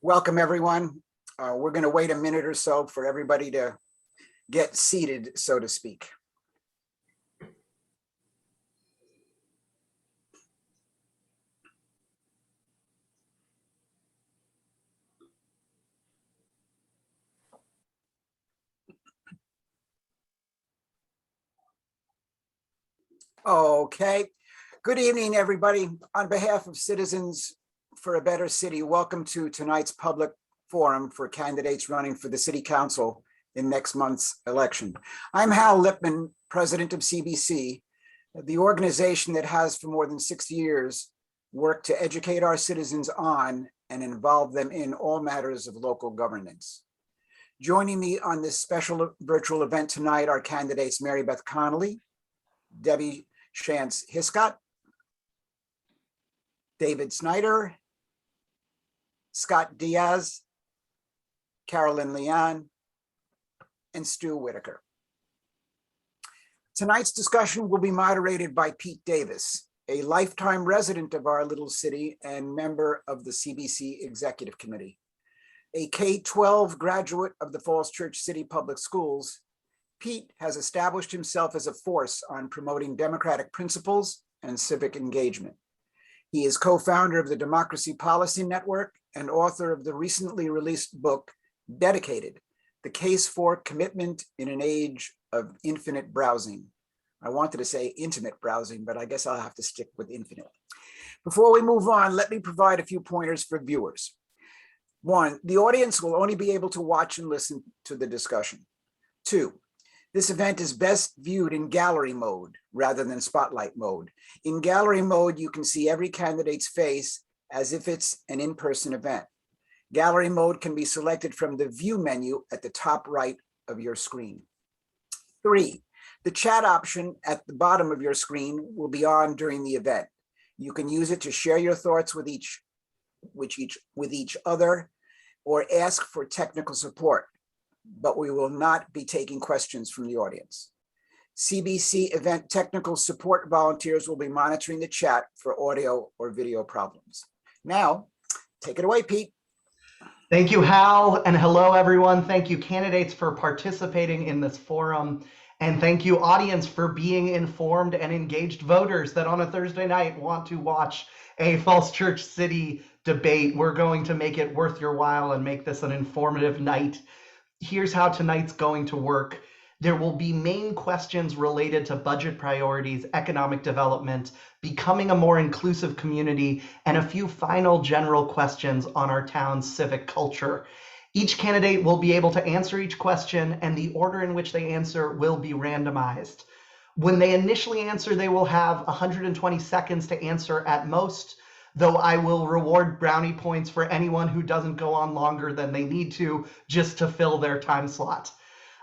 Welcome, everyone. We're going to wait a minute or so for everybody to get seated, so to speak. Okay. Good evening, everybody. On behalf of Citizens for a Better City, welcome to tonight's public forum for candidates running for the City Council in next month's election. I'm Hal Lipman, president of CBC, the organization that has for more than 6 years worked to educate our citizens on and involve them in all matters of local governance. Joining me on this special virtual event tonight are candidates Mary Beth Connolly, Debbie Shantz Hiscott, David Snyder, Scott Diaz, Carolyn Leon, and Stu Whitaker. Tonight's discussion will be moderated by Pete Davis, a lifetime resident of our little city and member of the CBC Executive Committee. A K-12 graduate of the Falls Church City Public Schools, Pete has established himself as a force on promoting democratic principles and civic engagement. He is co-founder of the Democracy Policy Network and author of the recently released book, Dedicated: The Case for Commitment in an Age of Infinite Browsing. I wanted to say intimate browsing, but I guess I'll have to stick with infinite. Before we move on, let me provide a few pointers for viewers. 1, the audience will only be able to watch and listen to the discussion. 2, this event is best viewed in gallery mode rather than spotlight mode. In gallery mode, you can see every candidate's face as if it's an in-person event. Gallery mode can be selected from the view menu at the top right of your screen. 3, the chat option at the bottom of your screen will be on during the event. You can use it to share your thoughts with each other or ask for technical support, but we will not be taking questions from the audience. CBC event technical support volunteers will be monitoring the chat for audio or video problems. Now, take it away, Pete. Thank you, Hal, and hello, everyone. Thank you, candidates, for participating in this forum. And thank you, audience, for being informed and engaged voters that on a Thursday night want to watch a Falls Church City debate. We're going to make it worth your while and make this an informative night. Here's how tonight's going to work. There will be main questions related to budget priorities, economic development, becoming a more inclusive community, and a few final general questions on our town's civic culture. Each candidate will be able to answer each question, and the order in which they answer will be randomized. When they initially answer, they will have 120 seconds to answer at most, though I will reward brownie points for anyone who doesn't go on longer than they need to just to fill their time slot.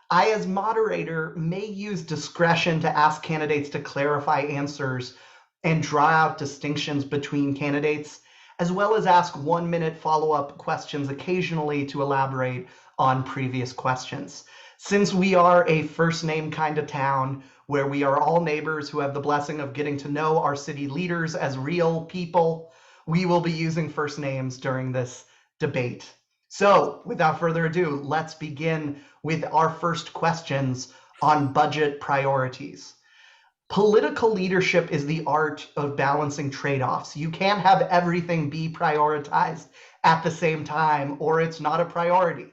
I, as moderator, may use discretion to ask candidates to clarify answers and draw out distinctions between candidates, as well as ask 1-minute follow-up questions occasionally to elaborate on previous questions. Since we are a first name kind of town where we are all neighbors who have the blessing of getting to know our city leaders as real people, we will be using first names during this debate. So without further ado, let's begin with our first questions on budget priorities. Political leadership is the art of balancing trade-offs. You can't have everything be prioritized at the same time, or it's not a priority.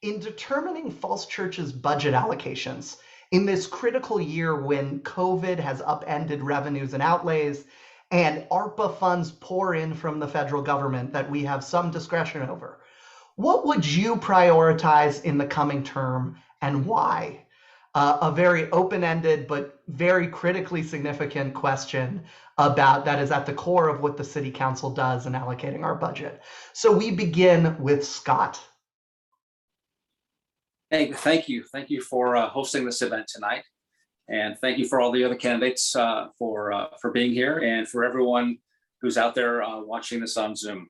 In determining Falls Church's budget allocations, in this critical year when COVID has upended revenues and outlays, and ARPA funds pour in from the federal government that we have some discretion over, what would you prioritize in the coming term and why? A very open-ended but very critically significant question about that is at the core of what the City Council does in allocating our budget. So we begin with Scott. Hey, thank you. Thank you for hosting this event tonight. And thank you for all the other candidates for being here and for everyone who's out there watching this on Zoom.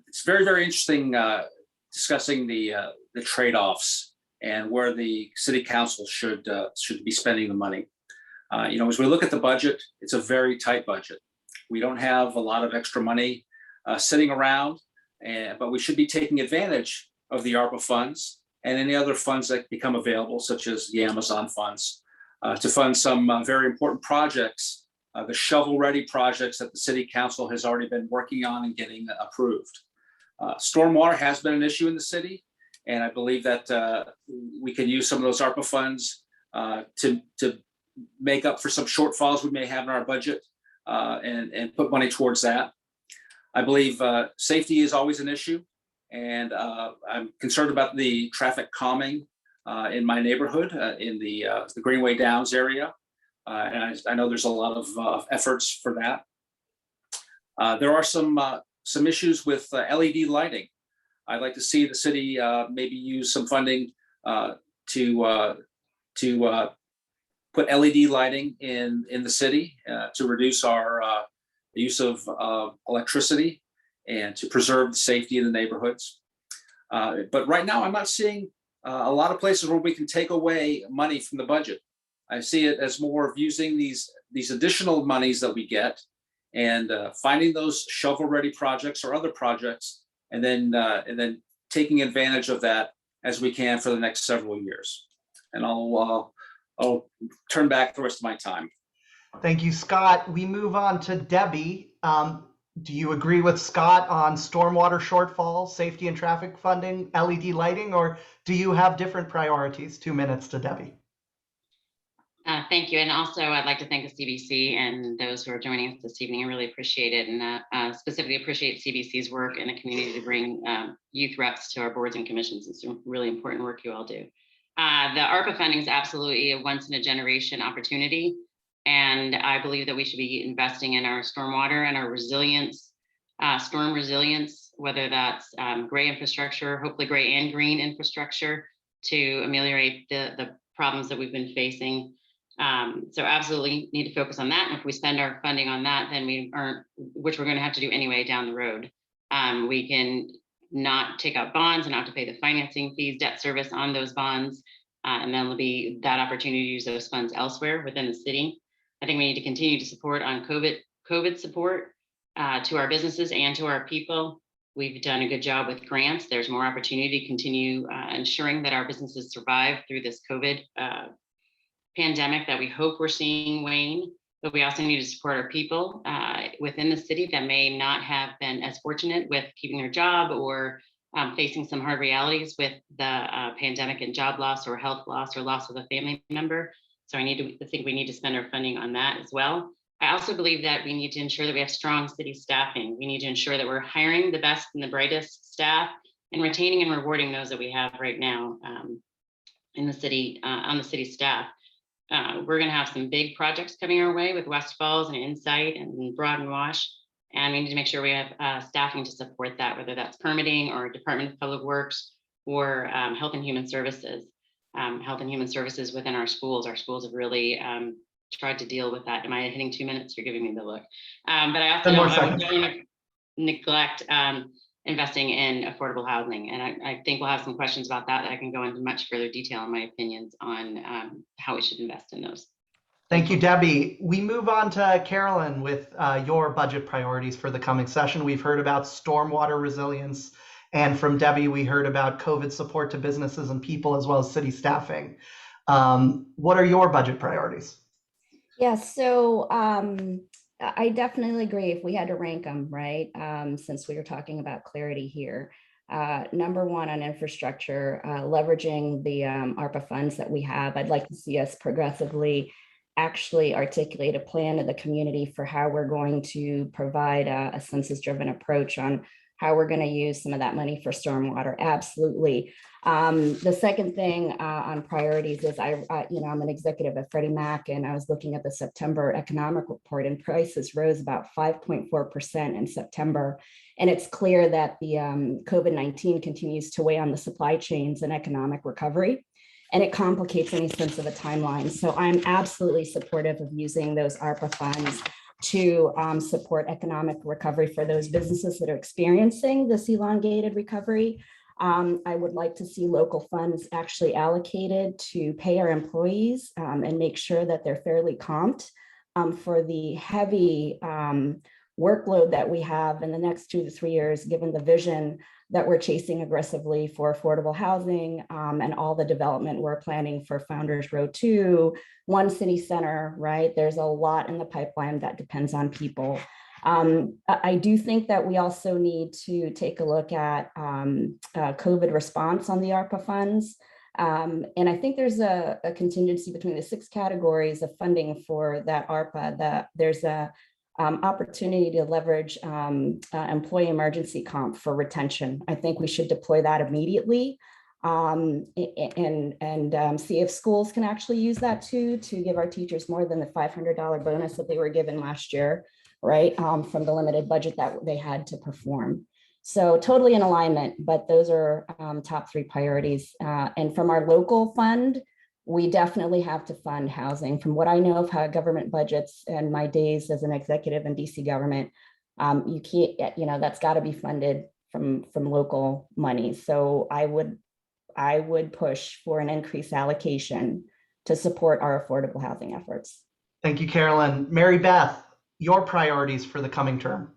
It's very, very interesting discussing the trade-offs and where the City Council should be spending the money. As we look at the budget, it's a very tight budget. We don't have a lot of extra money sitting around, but we should be taking advantage of the ARPA funds and any other funds that become available, such as the Amazon funds, to fund some very important projects, the shovel-ready projects that the City Council has already been working on and getting approved. Stormwater has been an issue in the city, and I believe that we can use some of those ARPA funds to make up for some shortfalls we may have in our budget and put money towards that. I believe safety is always an issue, and I'm concerned about the traffic calming in my neighborhood in the Greenway Downs area. And I know there's a lot of efforts for that. There are some issues with LED lighting. I'd like to see the city maybe use some funding to put LED lighting in the city to reduce our use of electricity and to preserve the safety in the neighborhoods. But right now, I'm not seeing a lot of places where we can take away money from the budget. I see it as more of using these additional monies that we get and finding those shovel-ready projects or other projects, and then taking advantage of that as we can for the next several years. And I'll turn back the rest of my time. Thank you, Scott. We move on to Debbie. Do you agree with Scott on stormwater shortfall, safety and traffic funding, LED lighting, or do you have different priorities? 2 minutes to Debbie. Thank you. And also, I'd like to thank the CBC and those who are joining us this evening. I really appreciate it, and specifically appreciate CBC's work in the community to bring youth reps to our boards and commissions. It's really important work you all do. The ARPA funding is absolutely a once-in-a-generation opportunity, and I believe that we should be investing in our stormwater and our resilience, storm resilience, whether that's gray infrastructure, hopefully gray and green infrastructure, to ameliorate the problems that we've been facing. So absolutely need to focus on that. And if we spend our funding on that, then we aren't, which we're going to have to do anyway down the road. We can not take out bonds and not have to pay the financing fees, debt service on those bonds. And then there'll be that opportunity to use those funds elsewhere within the city. I think we need to continue to support on COVID support to our businesses and to our people. We've done a good job with grants. There's more opportunity to continue ensuring that our businesses survive through this COVID pandemic that we hope we're seeing wane. But we also need to support our people within the city that may not have been as fortunate with keeping their job or facing some hard realities with the pandemic and job loss or health loss or loss of a family member. So I think we need to spend our funding on that as well. I also believe that we need to ensure that we have strong city staffing. We need to ensure that we're hiring the best and the brightest staff and retaining and rewarding those that we have right now in the city, on the city staff. We're going to have some big projects coming our way with West Falls and Insight and Broad and Wash. And we need to make sure we have staffing to support that, whether that's permitting or Department of Public Works or Health and Human Services. Health and Human Services within our schools. Our schools have really tried to deal with that. Am I hitting 2 minutes? You're giving me the look. But I also don't want to neglect investing in affordable housing. And I think we'll have some questions about that I can go into much further detail in my opinions on how we should invest in those. Thank you, Debbie. We move on to Carolyn with your budget priorities for the coming session. We've heard about stormwater resilience, and from Debbie, we heard about COVID support to businesses and people, as well as city staffing. What are your budget priorities? Yeah, so I definitely agree if we had to rank them, right? Since we were talking about clarity here. Number one on infrastructure, leveraging the ARPA funds that we have. I'd like to see us progressively actually articulate a plan to the community for how we're going to provide a census-driven approach on how we're going to use some of that money for stormwater. Absolutely. The second thing on priorities is I'm an executive at Freddie Mac, and I was looking at the September economic report, and prices rose about 5.4% in September. And it's clear that the COVID-19 continues to weigh on the supply chains and economic recovery, and it complicates any sense of a timeline. So I'm absolutely supportive of using those ARPA funds to support economic recovery for those businesses that are experiencing this elongated recovery. I would like to see local funds actually allocated to pay our employees and make sure that they're fairly comped for the heavy workload that we have in the next 2 to 3 years, given the vision that we're chasing aggressively for affordable housing and all the development we're planning for Founders Row 2, One City Center, right? There's a lot in the pipeline that depends on people. I do think that we also need to take a look at COVID response on the ARPA funds. And I think there's a contingency between the 6 categories of funding for that ARPA, that there's a opportunity to leverage employee emergency comp for retention. I think we should deploy that immediately and see if schools can actually use that too, to give our teachers more than the $500 bonus that they were given last year, right? From the limited budget that they had to perform. So totally in alignment, but those are top 3 priorities. And from our local fund, we definitely have to fund housing. From what I know of how government budgets and my days as an executive in DC government, you can't, that's got to be funded from local money. So I would push for an increased allocation to support our affordable housing efforts. Thank you, Carolyn. Mary Beth, your priorities for the coming term.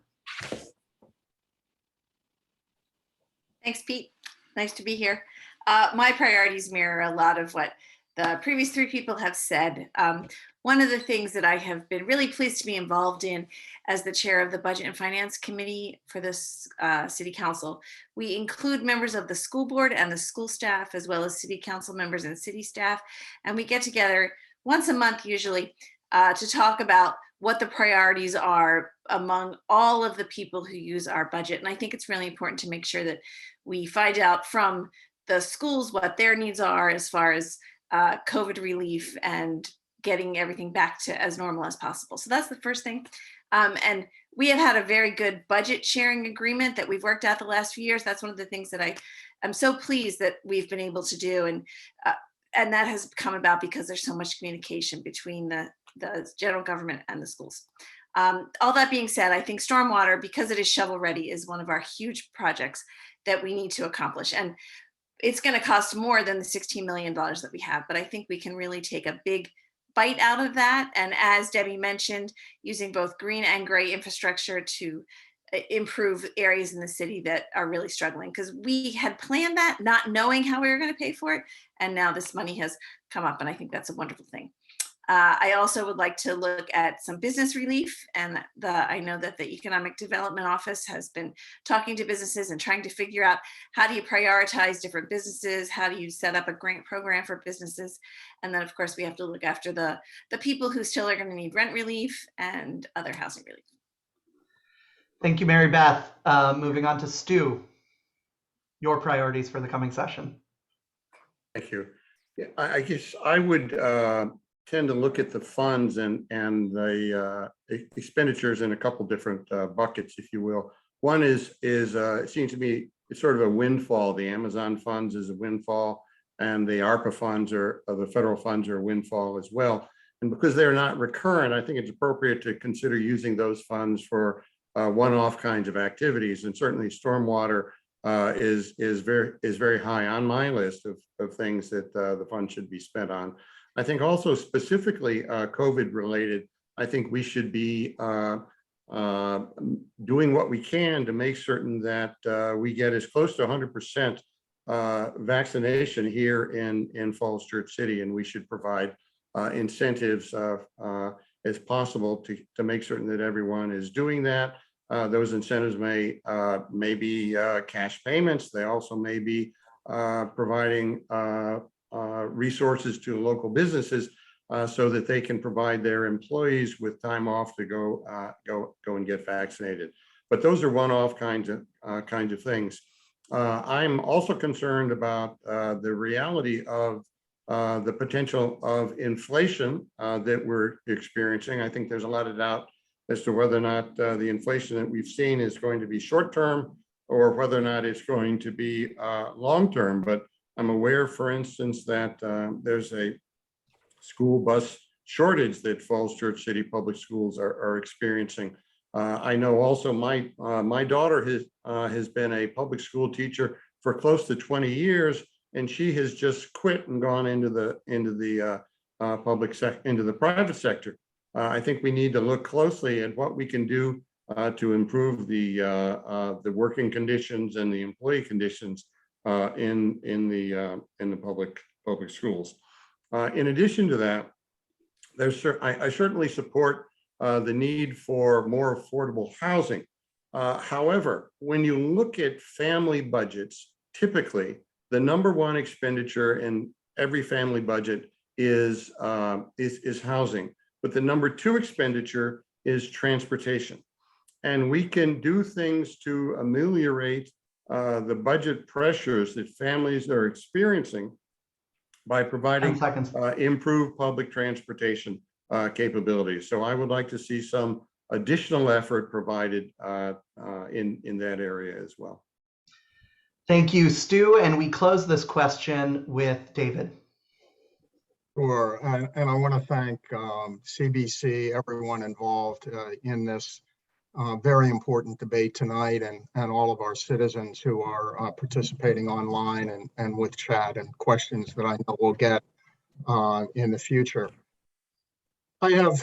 Thanks, Pete. Nice to be here. My priorities mirror a lot of what the previous 3 people have said. One of the things that I have been really pleased to be involved in as the chair of the Budget and Finance Committee for this City Council, we include members of the school board and the school staff, as well as City Council members and city staff. And we get together once a month usually to talk about what the priorities are among all of the people who use our budget. And I think it's really important to make sure that we find out from the schools what their needs are as far as COVID relief and getting everything back to as normal as possible. So that's the first thing. And we have had a very good budget sharing agreement that we've worked out the last few years. That's one of the things that I'm so pleased that we've been able to do. And that has come about because there's so much communication between the general government and the schools. All that being said, I think stormwater, because it is shovel ready, is one of our huge projects that we need to accomplish. And it's going to cost more than the $16 million that we have, but I think we can really take a big bite out of that. And as Debbie mentioned, using both green and gray infrastructure to improve areas in the city that are really struggling, because we had planned that not knowing how we were going to pay for it. And now this money has come up, and I think that's a wonderful thing. I also would like to look at some business relief, and I know that the Economic Development Office has been talking to businesses and trying to figure out how do you prioritize different businesses, how do you set up a grant program for businesses, and then of course we have to look after the people who still are going to need rent relief and other housing relief. Thank you, Mary Beth. Moving on to Stu, your priorities for the coming session. Thank you. Yeah, I guess I would tend to look at the funds and the expenditures in a couple different buckets, if you will. One is it seems to me it's sort of a windfall. The Amazon funds is a windfall, and the ARPA funds the federal funds are a windfall as well. And because they're not recurrent, I think it's appropriate to consider using those funds for one-off kinds of activities. And certainly stormwater is very high on my list of things that the fund should be spent on. I think also specifically COVID related, I think we should be doing what we can to make certain that we get as close to 100% vaccination here in Falls Church City, and we should provide incentives as possible to make certain that everyone is doing that. Those incentives may be cash payments. They also may be providing resources to local businesses so that they can provide their employees with time off to go and get vaccinated. But those are one-off kinds of things. I'm also concerned about the reality of the potential of inflation that we're experiencing. I think there's a lot of doubt as to whether or not the inflation that we've seen is going to be short-term or whether or not it's going to be long-term. But I'm aware, for instance, that there's a school bus shortage that Falls Church City Public Schools are experiencing. I know also my daughter has been a public school teacher for close to 20 years, and she has just quit and gone into the private sector. I think we need to look closely at what we can do to improve the working conditions and the employee conditions in the public schools. In addition to that, I certainly support the need for more affordable housing. However, when you look at family budgets, typically the number one expenditure in every family budget is housing, but the number two expenditure is transportation. And we can do things to ameliorate the budget pressures that families are experiencing by providing improved public transportation capabilities. So I would like to see some additional effort provided in that area as well. Thank you, Stu. And we close this question with David. Sure, and I want to thank CBC, everyone involved in this very important debate tonight, and all of our citizens who are participating online and with chat and questions that I know we'll get in the future. I have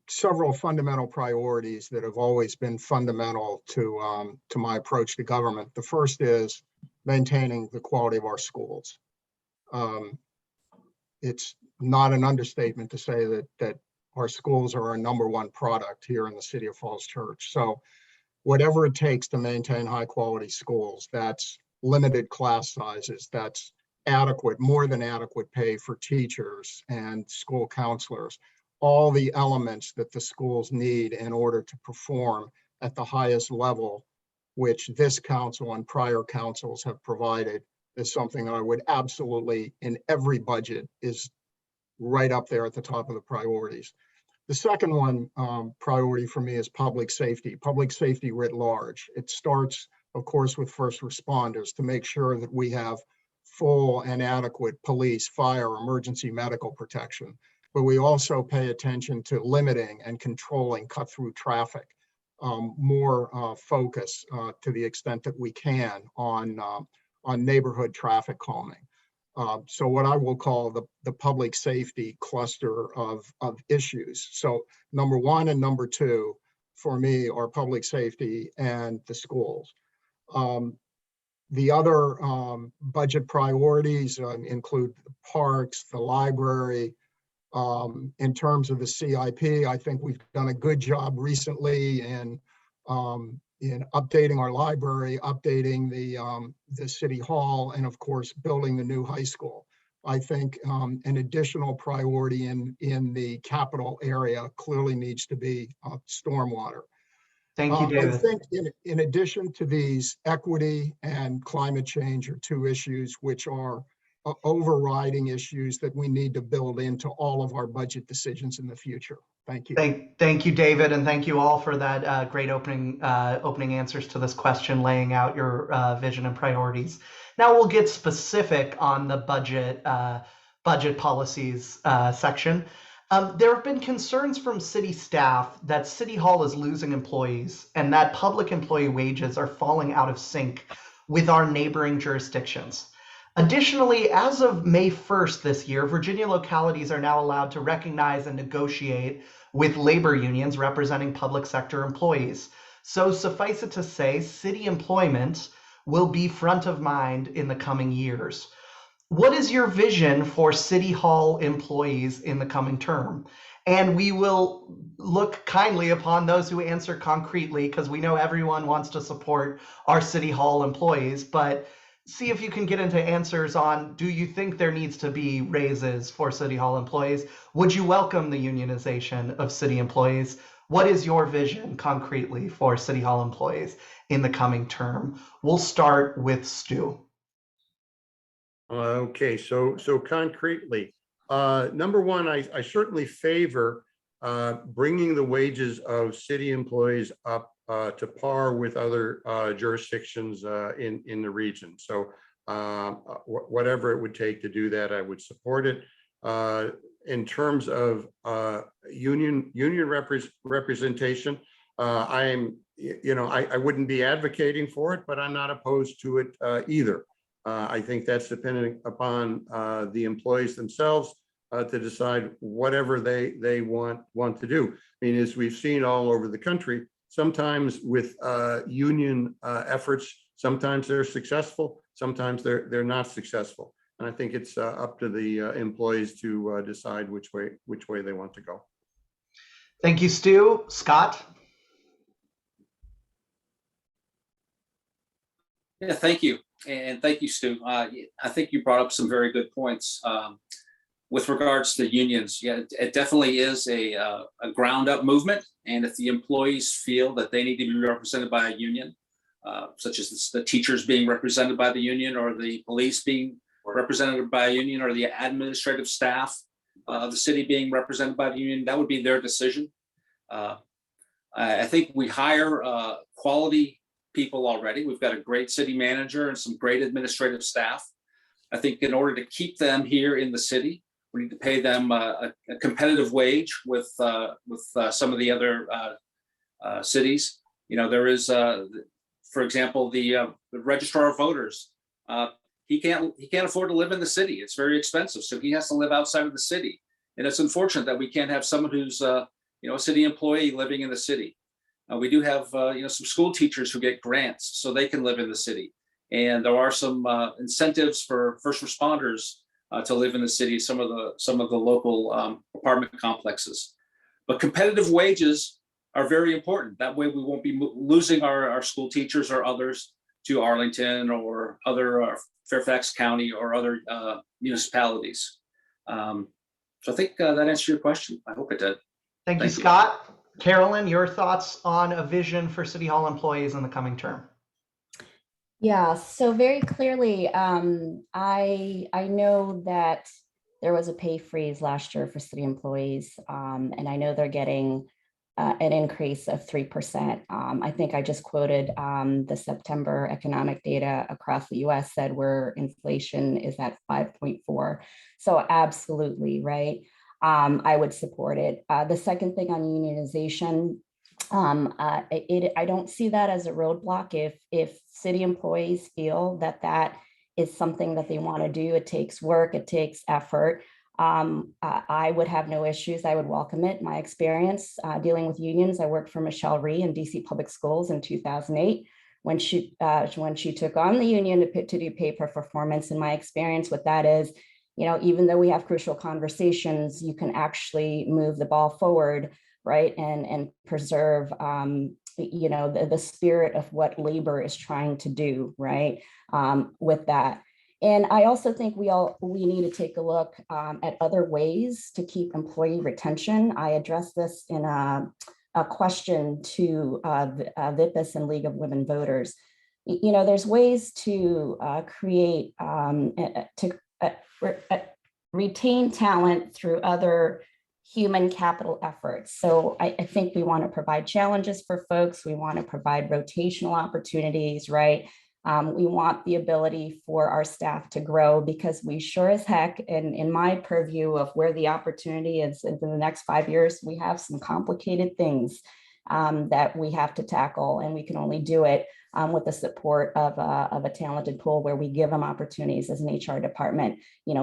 several fundamental priorities that have always been fundamental to my approach to government. The first is maintaining the quality of our schools. It's not an understatement to say that our schools are our number one product here in the city of Falls Church. So whatever it takes to maintain high quality schools, that's limited class sizes, that's adequate, more than adequate pay for teachers and school counselors, all the elements that the schools need in order to perform at the highest level, which this council and prior councils have provided, is something that I would absolutely, in every budget, is right up there at the top of the priorities. The second one priority for me is public safety writ large. It starts, of course, with first responders to make sure that we have full and adequate police, fire, emergency medical protection. But we also pay attention to limiting and controlling cut-through traffic, more focus to the extent that we can on neighborhood traffic calming. So what I will call the public safety cluster of issues. So number one and number two for me are public safety and the schools. The other budget priorities include the parks, the library. In terms of the CIP, I think we've done a good job recently in updating our library, updating the city hall, and of course, building the new high school. I think an additional priority in the capital area clearly needs to be stormwater. Thank you, David. I think in addition to these, equity and climate change are two issues which are overriding issues that we need to build into all of our budget decisions in the future. Thank you. Thank you, David, and thank you all for that great opening answers to this question, laying out your vision and priorities. Now we'll get specific on the budget policies section. There have been concerns from city staff that City Hall is losing employees and that public employee wages are falling out of sync with our neighboring jurisdictions. Additionally, as of May 1st this year, Virginia localities are now allowed to recognize and negotiate with labor unions representing public sector employees. So suffice it to say, city employment will be front of mind in the coming years. What is your vision for City Hall employees in the coming term? And we will look kindly upon those who answer concretely, because we know everyone wants to support our City Hall employees, but see if you can get into answers on, do you think there needs to be raises for City Hall employees? Would you welcome the unionization of city employees? What is your vision concretely for City Hall employees in the coming term? We'll start with Stu. Okay, so concretely, number one, I certainly favor bringing the wages of city employees up to par with other jurisdictions in the region. So whatever it would take to do that, I would support it. In terms of union representation, I wouldn't be advocating for it, but I'm not opposed to it either. I think that's dependent upon the employees themselves to decide whatever they want to do. I mean, as we've seen all over the country, sometimes with union efforts, sometimes they're successful, sometimes they're not successful. And I think it's up to the employees to decide which way they want to go. Thank you, Stu. Scott? Yeah, thank you. And thank you, Stu. I think you brought up some very good points. With regards to unions, yeah, it definitely is a ground up movement. And if the employees feel that they need to be represented by a union, such as the teachers being represented by the union, or the police being represented by a union, or the administrative staff of the city being represented by the union, that would be their decision. I think we hire quality people already. We've got a great city manager and some great administrative staff. I think in order to keep them here in the city, we need to pay them a competitive wage with some of the other cities. You know, there is, for example, the registrar of voters. He can't afford to live in the city. It's very expensive, so he has to live outside of the city. And it's unfortunate that we can't have someone who's a city employee living in the city. We do have some school teachers who get grants so they can live in the city. And there are some incentives for first responders to live in the city, some of the local apartment complexes. But competitive wages are very important. That way we won't be losing our school teachers or others to Arlington or other Fairfax County or other municipalities. So I think that answered your question. I hope it did. Thank you, Scott. Carolyn, your thoughts on a vision for City Hall employees in the coming term? Yeah, so very clearly, I know that there was a pay freeze last year for city employees, and I know they're getting an increase of 3%. I think I just quoted the September economic data across the US said where inflation is at 5.4. So absolutely, right? I would support it. The second thing on unionization, I don't see that as a roadblock. If city employees feel that is something that they want to do, it takes work, it takes effort. I would have no issues. I would welcome it. My experience dealing with unions, I worked for Michelle Rhee in DC Public Schools in 2008 when she took on the union to do pay for performance. And my experience with that is, even though we have crucial conversations, you can actually move the ball forward, right, and preserve the spirit of what labor is trying to do, right, with that. And I also think we need to take a look at other ways to keep employee retention. I addressed this in a question to VIPIS and League of Women Voters. There's ways to create retain talent through other human capital efforts. So I think we want to provide challenges for folks. We want to provide rotational opportunities, right? We want the ability for our staff to grow, because we sure as heck, and in my purview of where the opportunity is in the next 5 years, we have some complicated things that we have to tackle, and we can only do it with the support of a talented pool where we give them opportunities as an HR department,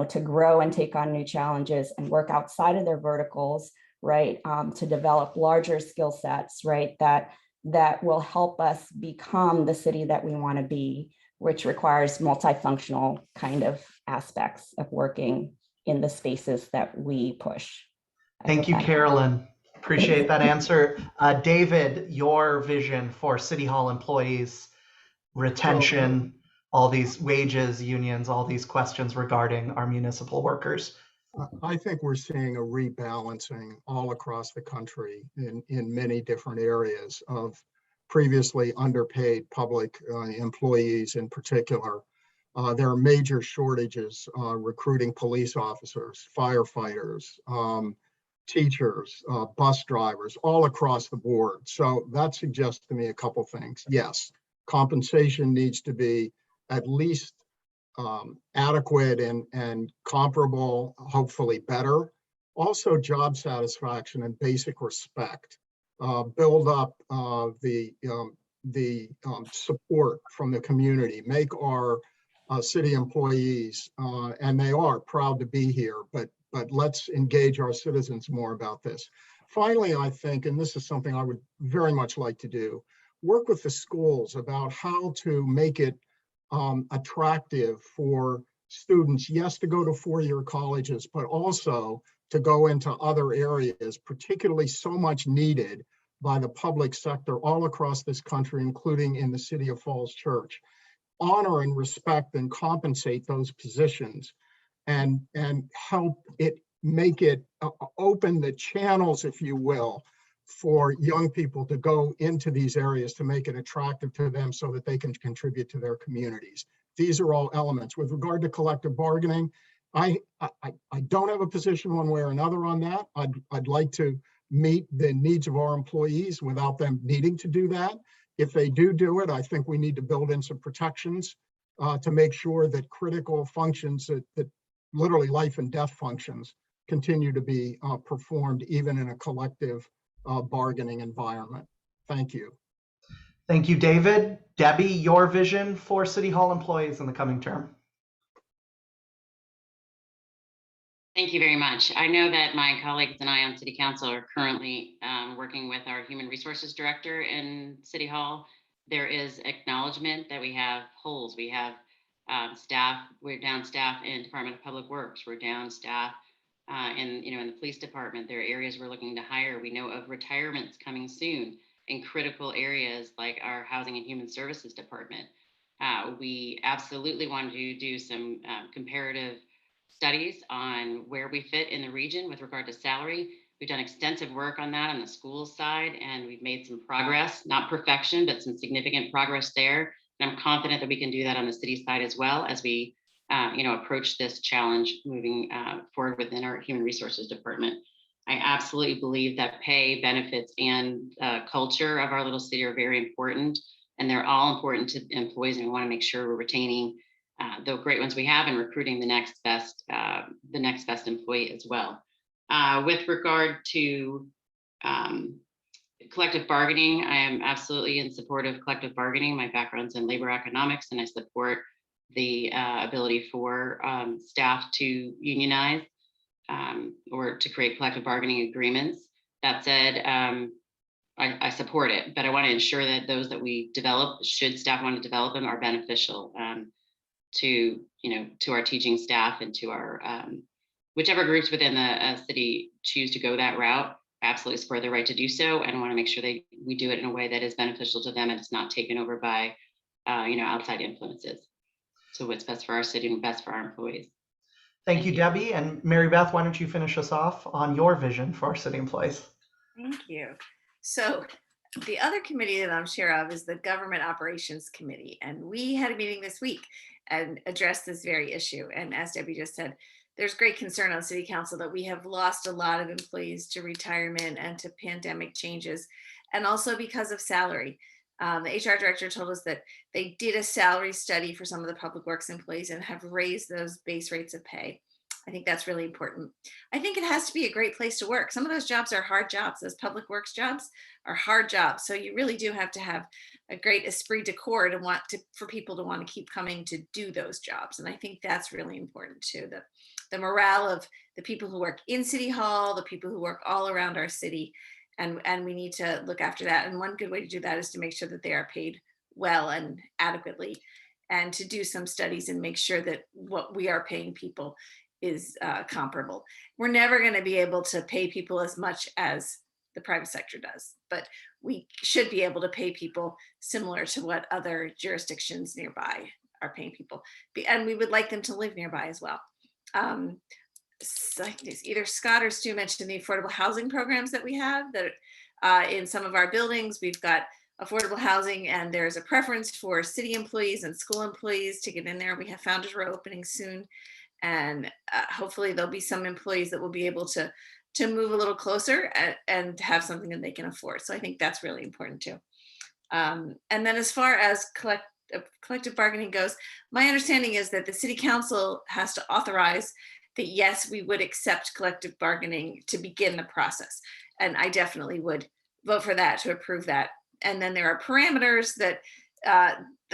to grow and take on new challenges and work outside of their verticals, right, to develop larger skill sets, right, that will help us become the city that we want to be, which requires multifunctional kind of aspects of working in the spaces that we push. Thank you, Carolyn. Appreciate that answer. David, your vision for City Hall employees, retention, all these wages, unions, all these questions regarding our municipal workers. I think we're seeing a rebalancing all across the country in many different areas of previously underpaid public employees in particular. There are major shortages recruiting police officers, firefighters, teachers, bus drivers, all across the board. So that suggests to me a couple things. Yes, compensation needs to be at least adequate and comparable, hopefully better. Also, job satisfaction and basic respect. Build up the support from the community. Make our city employees, and they are proud to be here, but let's engage our citizens more about this. Finally, I think, and this is something I would very much like to do, work with the schools about how to make it attractive for students, yes, to go to four-year colleges, but also to go into other areas, particularly so much needed by the public sector all across this country, including in the city of Falls Church. Honor and respect and compensate those positions and help it make it open the channels, if you will, for young people to go into these areas to make it attractive to them so that they can contribute to their communities. These are all elements. With regard to collective bargaining, I don't have a position one way or another on that. I'd like to meet the needs of our employees without them needing to do that. If they do it, I think we need to build in some protections to make sure that critical functions, that literally life and death functions, continue to be performed even in a collective bargaining environment. Thank you. Thank you, David. Debbie, your vision for City Hall employees in the coming term. Thank you very much. I know that my colleagues and I on City Council are currently working with our Human Resources Director in City Hall. There is acknowledgement that we have holes. We have staff. We're down staff in Department of Public Works. We're down staff in the police department. There are areas we're looking to hire. We know of retirements coming soon in critical areas like our Housing and Human Services Department. We absolutely want to do some comparative studies on where we fit in the region with regard to salary. We've done extensive work on that on the school side, and we've made some progress, not perfection, but some significant progress there. And I'm confident that we can do that on the city side as well as we approach this challenge moving forward within our Human Resources Department. I absolutely believe that pay, benefits, and culture of our little city are very important, and they're all important to employees, and we want to make sure we're retaining the great ones we have and recruiting the next best employee as well. With regard to collective bargaining, I am absolutely in support of collective bargaining. My background's in labor economics, and I support the ability for staff to unionize or to create collective bargaining agreements. That said, I support it, but I want to ensure that those that we develop, should staff want to develop them, are beneficial to our teaching staff and to our whichever groups within the city choose to go that route. I absolutely support their right to do so, and I want to make sure we do it in a way that is beneficial to them and it's not taken over by outside influences. So what's best for our city and best for our employees. Thank you, Debbie. And Mary Beth, why don't you finish us off on your vision for our city employees? Thank you. So the other committee that I'm chair of is the Government Operations Committee. And we had a meeting this week and addressed this very issue. And as Debbie just said, there's great concern on City Council that we have lost a lot of employees to retirement and to pandemic changes, and also because of salary. The HR director told us that they did a salary study for some of the public works employees and have raised those base rates of pay. I think that's really important. I think it has to be a great place to work. Some of those jobs are hard jobs. Those public works jobs are hard jobs. So you really do have to have a great esprit de corps for people to want to keep coming to do those jobs. And I think that's really important too. The morale of the people who work in City Hall, the people who work all around our city, and we need to look after that. And one good way to do that is to make sure that they are paid well and adequately, and to do some studies and make sure that what we are paying people is comparable. We're never going to be able to pay people as much as the private sector does, but we should be able to pay people similar to what other jurisdictions nearby are paying people. And we would like them to live nearby as well. So either Scott or Stu mentioned the affordable housing programs that we have, that in some of our buildings, we've got affordable housing, and there's a preference for city employees and school employees to get in there. We have Founders Row opening soon, and hopefully there'll be some employees that will be able to move a little closer and have something that they can afford. So I think that's really important too. And then as far as collective bargaining goes, my understanding is that the City Council has to authorize that, yes, we would accept collective bargaining to begin the process. And I definitely would vote for that, to approve that. And then there are parameters that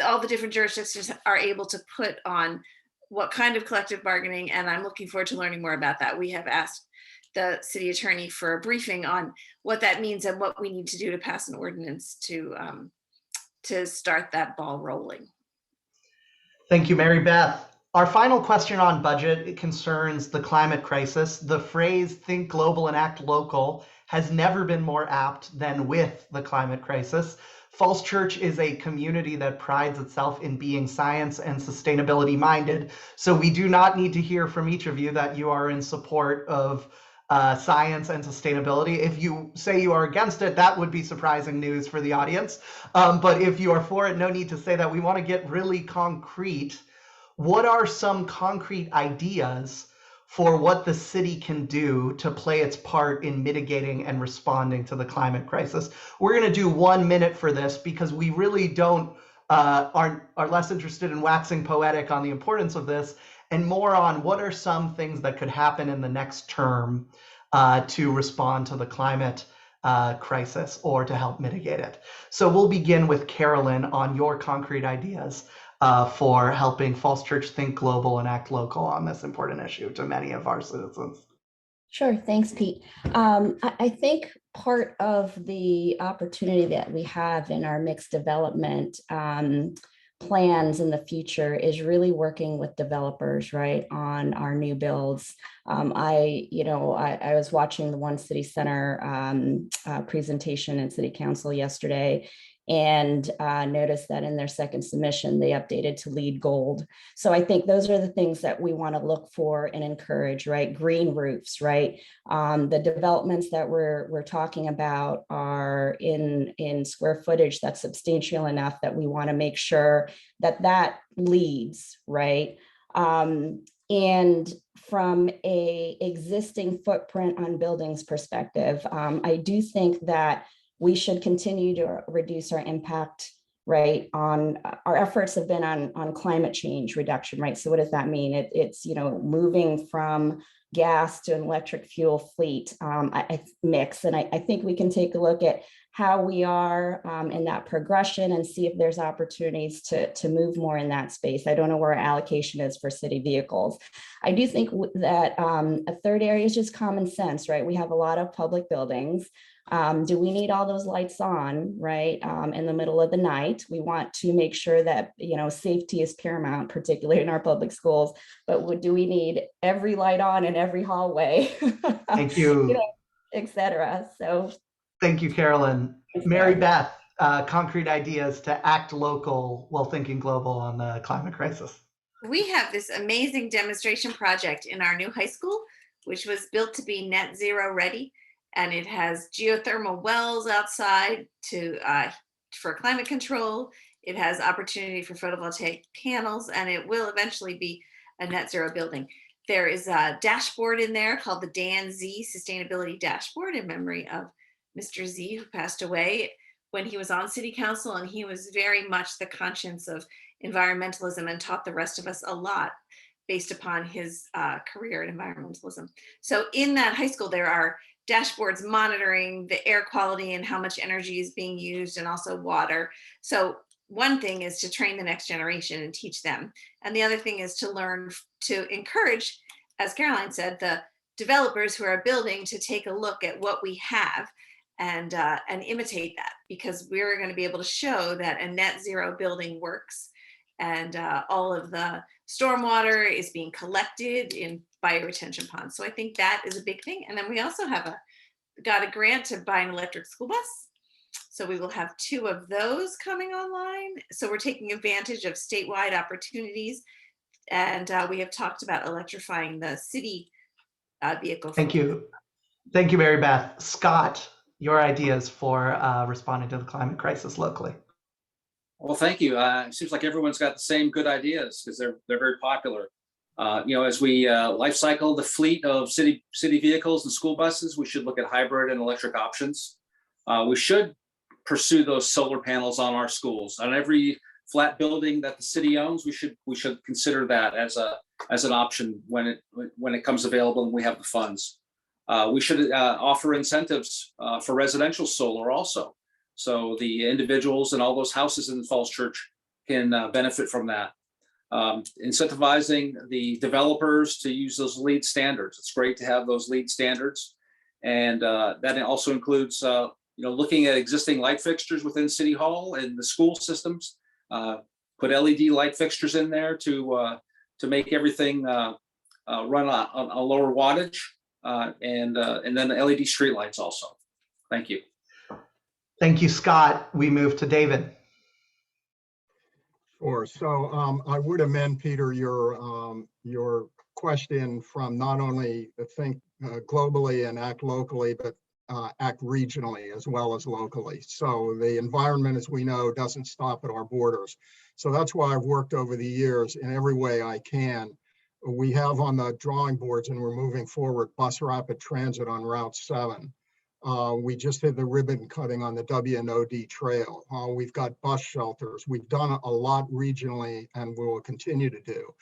all the different jurisdictions are able to put on what kind of collective bargaining, and I'm looking forward to learning more about that. We have asked the city attorney for a briefing on what that means and what we need to do to pass an ordinance to start that ball rolling. Thank you, Mary Beth. Our final question on budget concerns the climate crisis. The phrase "think global and act local" has never been more apt than with the climate crisis. Falls Church is a community that prides itself in being science and sustainability minded. So we do not need to hear from each of you that you are in support of science and sustainability. If you say you are against it, that would be surprising news for the audience. But if you are for it, no need to say that. We want to get really concrete. What are some concrete ideas for what the city can do to play its part in mitigating and responding to the climate crisis? We're going to do 1 minute for this because we really don't are less interested in waxing poetic on the importance of this and more on what are some things that could happen in the next term to respond to the climate crisis or to help mitigate it. So we'll begin with Carolyn on your concrete ideas for helping Falls Church think global and act local on this important issue to many of our citizens. Sure. Thanks, Pete. I think part of the opportunity that we have in our mixed development plans in the future is really working with developers, right, on our new builds. I was watching the One City Center presentation in City Council yesterday, and noticed that in their second submission, they updated to LEED Gold. So I think those are the things that we want to look for and encourage, right? Green roofs, right? The developments that we're talking about are in square footage that's substantial enough that we want to make sure that leads, right? And from a existing footprint on buildings perspective, I do think that we should continue to reduce our impact, right? On our efforts have been on climate change reduction, right? So what does that mean? It's moving from gas to an electric fuel fleet mix. And I think we can take a look at how we are in that progression and see if there's opportunities to move more in that space. I don't know where our allocation is for city vehicles. I do think that a third area is just common sense, right? We have a lot of public buildings. Do we need all those lights on, right? In the middle of the night? We want to make sure that, safety is paramount, particularly in our public schools, but do we need every light on in every hallway? Thank you. Et cetera. So. Thank you, Carolyn. Mary Beth, concrete ideas to act local while thinking global on the climate crisis. We have this amazing demonstration project in our new high school, which was built to be net zero ready. And it has geothermal wells outside for climate control. It has opportunity for photovoltaic panels, and it will eventually be a net zero building. There is a dashboard in there called the Dan Z Sustainability Dashboard in memory of Mr. Z, who passed away when he was on city council, and he was very much the conscience of environmentalism and taught the rest of us a lot based upon his career in environmentalism. So in that high school, there are dashboards monitoring the air quality and how much energy is being used, and also water. So one thing is to train the next generation and teach them. And the other thing is to learn to encourage, as Caroline said, the developers who are building to take a look at what we have and imitate that, because we're going to be able to show that a net zero building works, and all of the stormwater is being collected in bioretention ponds. So I think that is a big thing. And then we also got a grant to buy an electric school bus. So we will have 2 of those coming online. So we're taking advantage of statewide opportunities. And we have talked about electrifying the city vehicle. Thank you. Thank you, Mary Beth. Scott, your ideas for responding to the climate crisis locally. Well, thank you. It seems like everyone's got the same good ideas because they're very popular. As we life cycle the fleet of city vehicles and school buses, we should look at hybrid and electric options. We should pursue those solar panels on our schools. On every flat building that the city owns, we should consider that as an option when it comes available and we have the funds. We should offer incentives for residential solar also, so the individuals and all those houses in Falls Church can benefit from that. incentivizing the developers to use those LEED standards. It's great to have those LEED standards. And that also includes looking at existing light fixtures within City Hall and the school systems. Put LED light fixtures in there to make everything run on a lower wattage, and then the LED streetlights also. Thank you. Thank you, Scott. We move to David. Sure. So I would amend, Peter, your question from not only think globally and act locally, but act regionally as well as locally. So the environment, as we know, doesn't stop at our borders. So that's why I've worked over the years in every way I can. We have on the drawing boards, and we're moving forward, bus rapid transit on Route 7. We just did the ribbon cutting on the W&OD trail. We've got bus shelters. We've done a lot regionally, and we will continue to do.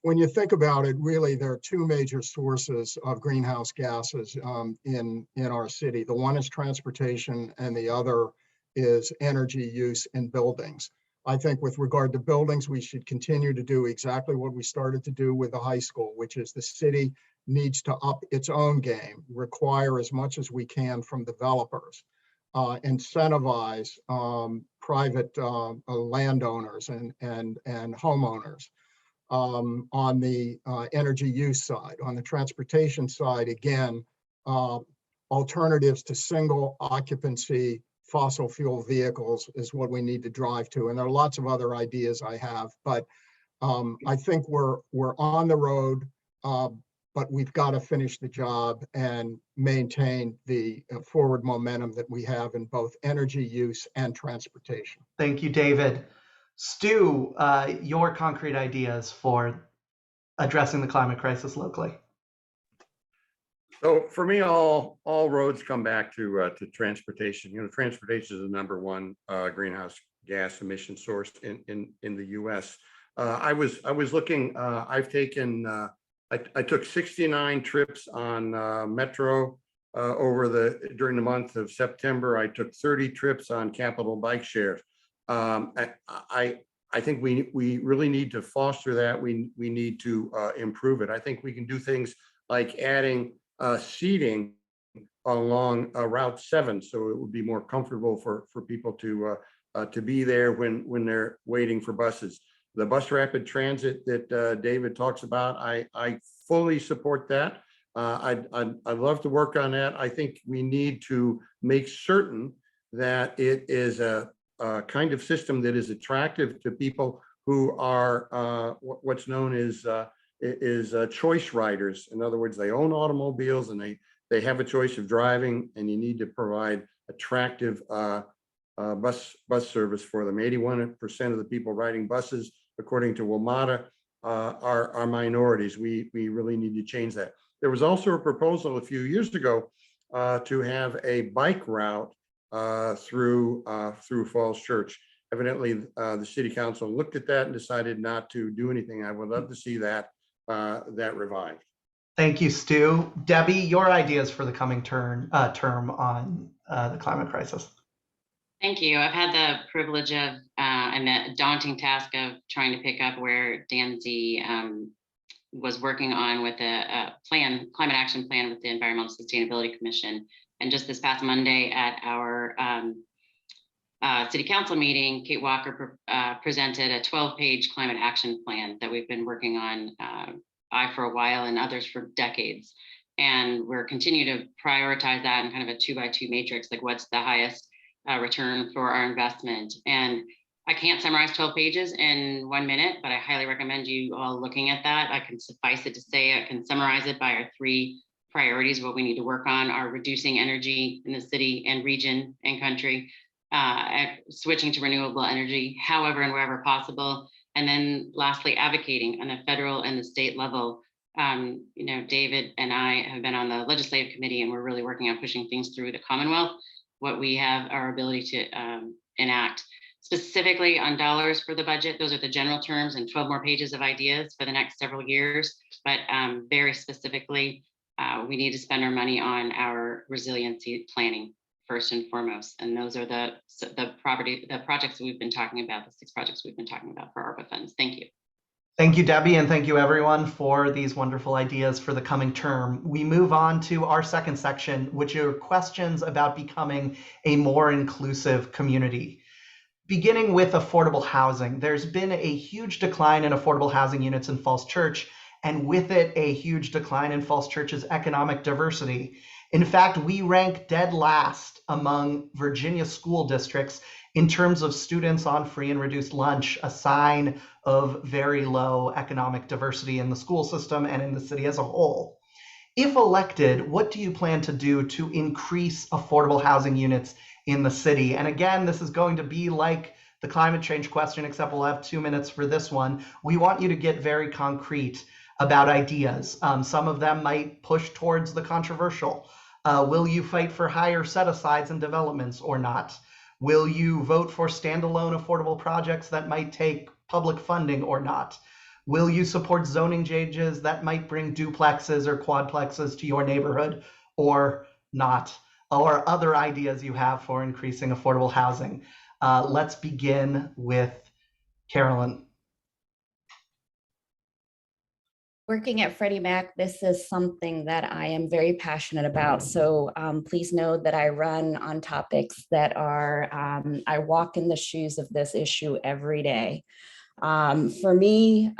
When you think about it, really, there are two major sources of greenhouse gases in our city. The one is transportation, and the other is energy use in buildings. I think with regard to buildings, we should continue to do exactly what we started to do with the high school, which is the city needs to up its own game, require as much as we can from developers, incentivize private landowners and homeowners. On the energy use side. On the transportation side, again, alternatives to single occupancy fossil fuel vehicles is what we need to drive to. And there are lots of other ideas I have, but I think we're on the road, but we've got to finish the job and maintain the forward momentum that we have in both energy use and transportation. Thank you, David. Stu, your concrete ideas for addressing the climate crisis locally. So for me, all roads come back to transportation. Transportation is the number one greenhouse gas emission source in the U.S. I was looking. I've taken. I took 69 trips on Metro during the month of September. I took 30 trips on Capital Bike Shares. I think we really need to foster that. We need to improve it. I think we can do things like adding seating along Route 7, so it would be more comfortable for people to be there when they're waiting for buses. The bus rapid transit that David talks about, I fully support that. I'd love to work on that. I think we need to make certain that it is a kind of system that is attractive to people who are what's known as choice riders. In other words, they own automobiles and they have a choice of driving, and you need to provide attractive bus service for them. 81% of the people riding buses, according to WMATA, are minorities. We really need to change that. There was also a proposal a few years ago to have a bike route through Falls Church. Evidently, the city council looked at that and decided not to do anything. I would love to see that revived. Thank you, Stu. Debbie, your ideas for the coming term on the climate crisis. Thank you. I've had the privilege of and the daunting task of trying to pick up where Dan Z was working on with a climate action plan with the Environmental Sustainability Commission. And just this past Monday at our city council meeting, Kate Walker presented a 12-page climate action plan that we've been working on, I for a while and others for decades. And we're continuing to prioritize that in kind of a 2x2 matrix, like what's the highest return for our investment. And I can't summarize 12 pages in 1 minute, but I highly recommend you all looking at that. I can suffice it to say I can summarize it by our 3 priorities. What we need to work on are reducing energy in the city and region and country, switching to renewable energy, however and wherever possible. And then lastly, advocating on the federal and the state level. David and I have been on the legislative committee, and we're really working on pushing things through the Commonwealth, what we have our ability to enact. Specifically on dollars for the budget, those are the general terms and 12 more pages of ideas for the next several years. But very specifically, we need to spend our money on our resiliency planning first and foremost. And those are the projects that we've been talking about, the 6 projects we've been talking about for ARPA funds. Thank you. Thank you, Debbie, and thank you everyone for these wonderful ideas for the coming term. We move on to our second section, which are questions about becoming a more inclusive community. Beginning with affordable housing, there's been a huge decline in affordable housing units in Falls Church, and with it, a huge decline in Falls Church's economic diversity. In fact, we rank dead last among Virginia school districts in terms of students on free and reduced lunch, a sign of very low economic diversity in the school system and in the city as a whole. If elected, what do you plan to do to increase affordable housing units in the city? And again, this is going to be like the climate change question, except we'll have 2 minutes for this one. We want you to get very concrete about ideas. Some of them might push towards the controversial. Will you fight for higher set-asides and developments or not? Will you vote for standalone affordable projects that might take public funding or not? Will you support zoning changes that might bring duplexes or quadplexes to your neighborhood or not? Or other ideas you have for increasing affordable housing? Let's begin with Carolyn. Working at Freddie Mac, this is something that I am very passionate about. So please know that I run on topics that are, I walk in the shoes of this issue every day. For me,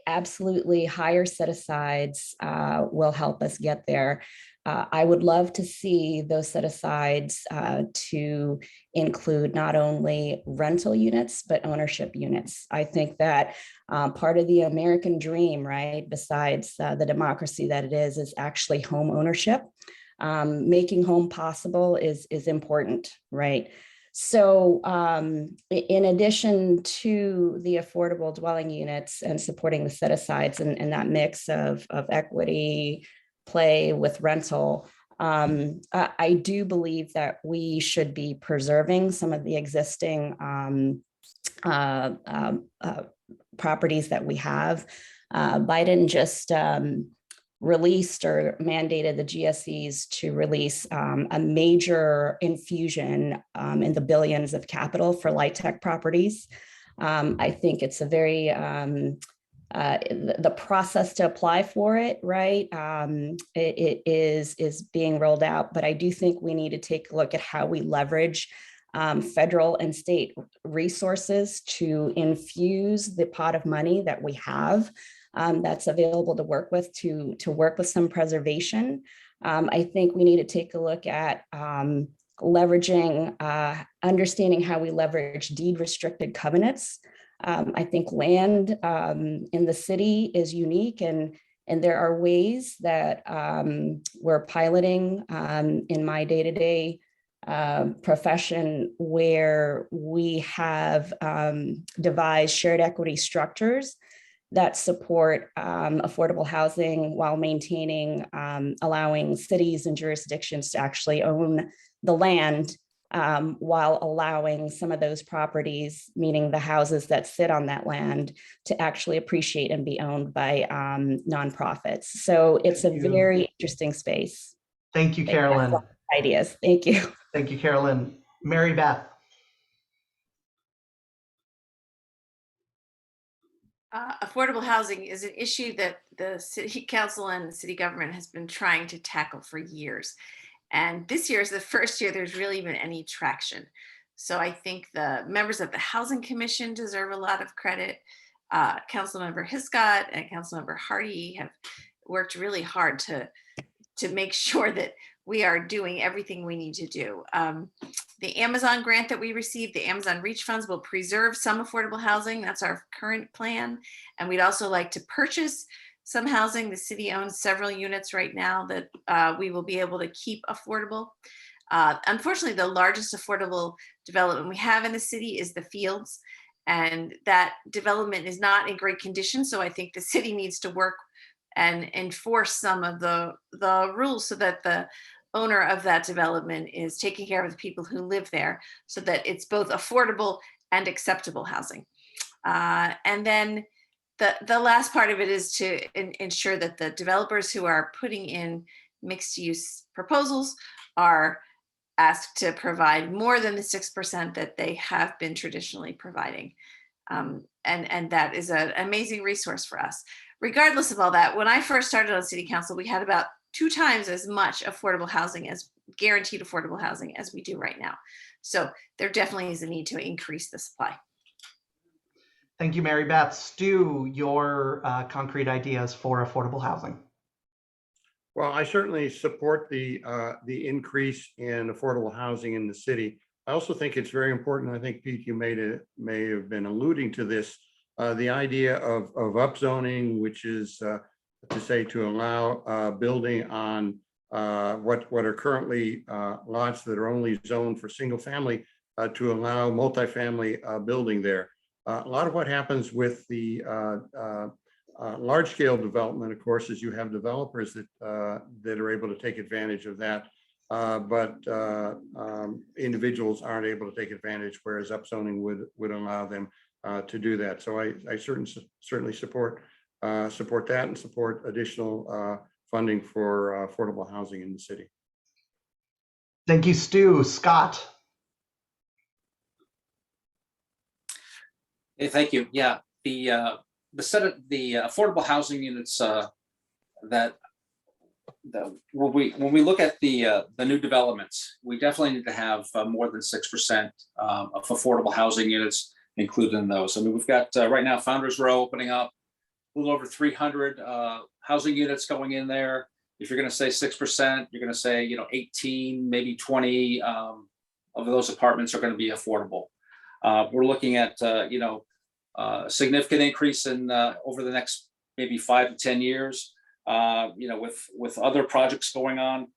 absolutely higher set-asides will help us get there. I would love to see those set-asides to include not only rental units, but ownership units. I think that part of the American dream, right, besides the democracy that it is actually home ownership. Making home possible is important, right? So in addition to the affordable dwelling units and supporting the set-asides and that mix of equity play with rental, I do believe that we should be preserving some of the existing properties that we have. Biden just released or mandated the GSEs to release a major infusion in the billions of capital for light tech properties. I think it's a very, the process to apply for it, right, it is being rolled out, but I do think we need to take a look at how we leverage federal and state resources to infuse the pot of money that we have that's available to work with work with some preservation. I think we need to take a look at leveraging, understanding how we leverage deed restricted covenants. I think land in the city is unique, and there are ways that we're piloting in my day-to-day profession where we have devised shared equity structures that support affordable housing while maintaining, allowing cities and jurisdictions to actually own the land while allowing some of those properties, meaning the houses that sit on that land, to actually appreciate and be owned by nonprofits. So it's a very interesting space. Thank you, Carolyn. Ideas. Thank you. Thank you, Carolyn. Mary Beth. Affordable housing is an issue that the city council and the city government has been trying to tackle for years. And this year is the first year there's really been any traction. So I think the members of the Housing Commission deserve a lot of credit. Councilmember Hiscott and Councilmember Hardy have worked really hard to make sure that we are doing everything we need to do. The Amazon grant that we received, the Amazon Reach funds, will preserve some affordable housing. That's our current plan. And we'd also like to purchase some housing. The city owns several units right now that we will be able to keep affordable. Unfortunately, the largest affordable development we have in the city is the Fields, and that development is not in great condition. So I think the city needs to work and enforce some of the rules so that the owner of that development is taking care of the people who live there, so that it's both affordable and acceptable housing. And then the last part of it is to ensure that the developers who are putting in mixed use proposals are asked to provide more than the 6% that they have been traditionally providing. And that is an amazing resource for us. Regardless of all that, when I first started on city council, we had about 2 times as much affordable housing, as guaranteed affordable housing, as we do right now. So there definitely is a need to increase the supply. Thank you, Mary Beth. Stu, your concrete ideas for affordable housing. Well, I certainly support the increase in affordable housing in the city. I also think it's very important. I think, Pete, you may have been alluding to this, the idea of upzoning, which is to allow building on what are currently lots that are only zoned for single family, to allow multifamily building there. A lot of what happens with the large scale development, of course, is you have developers that are able to take advantage of that. But individuals aren't able to take advantage, whereas upzoning would allow them to do that. So I certainly support that and support additional funding for affordable housing in the city. Thank you, Stu. Scott. Hey, thank you. Yeah, the affordable housing units when we look at the new developments, we definitely need to have more than 6% of affordable housing units included in those. I mean, we've got right now Founders Row opening up, a little over 300 housing units going in there. If you're going to say 6%, you're going to say 18, maybe 20 of those apartments are going to be affordable. We're looking at significant increase in over the next maybe 5 to 10 years. With other projects going on,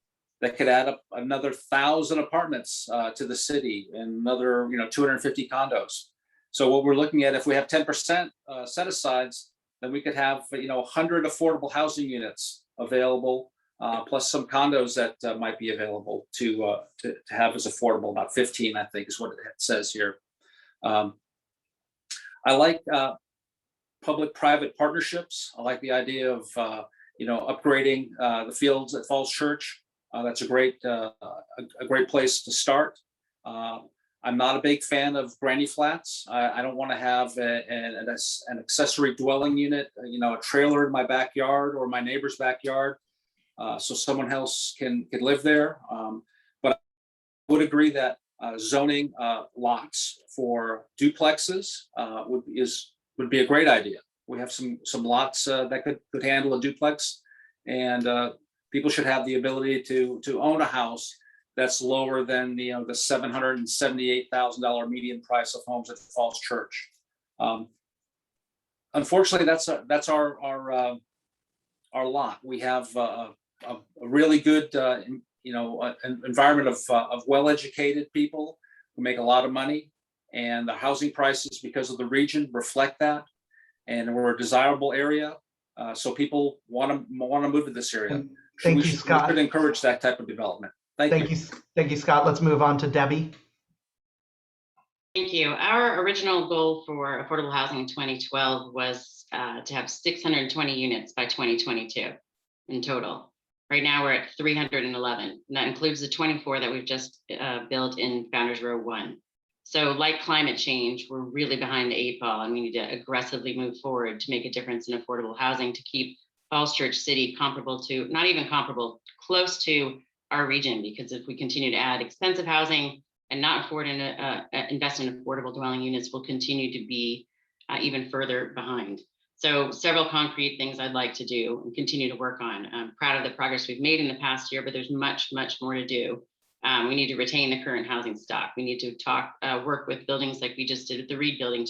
that could add up another 1,000 apartments to the city and another 250 condos. So what we're looking at, if we have 10% set asides, then we could have 100 affordable housing units available, plus some condos that might be available to have as affordable. About 15, I think, is what it says here. I like public-private partnerships. I like the idea of upgrading the fields at Falls Church. That's a great place to start. I'm not a big fan of granny flats. I don't want to have an accessory dwelling unit, a trailer in my backyard or my neighbor's backyard, so someone else can live there. But I would agree that zoning lots for duplexes would be a great idea. We have some lots that could handle a duplex, and people should have the ability to own a house that's lower than the $778,000 median price of homes at Falls Church. Unfortunately, that's our lot. We have a really good environment of well-educated people who make a lot of money, and the housing prices, because of the region, reflect that. And we're a desirable area, so people want to move to this area. Thank you, Scott. We should encourage that type of development. Thank you. Thank you, Scott. Let's move on to Debbie. Thank you. Our original goal for affordable housing in 2012 was to have 620 units by 2022 in total. Right now we're at 311, and that includes the 24 that we've just built in Founders Row 1. So like climate change, we're really behind the 8 ball, and we need to aggressively move forward to make a difference in affordable housing to keep Falls Church City comparable to, not even comparable, close to our region. Because if we continue to add expensive housing and not invest in affordable dwelling units, we'll continue to be even further behind. So several concrete things I'd like to do and continue to work on. I'm proud of the progress we've made in the past year, but there's much, much more to do. We need to retain the current housing stock. We need to work with buildings like we just did at the Reed building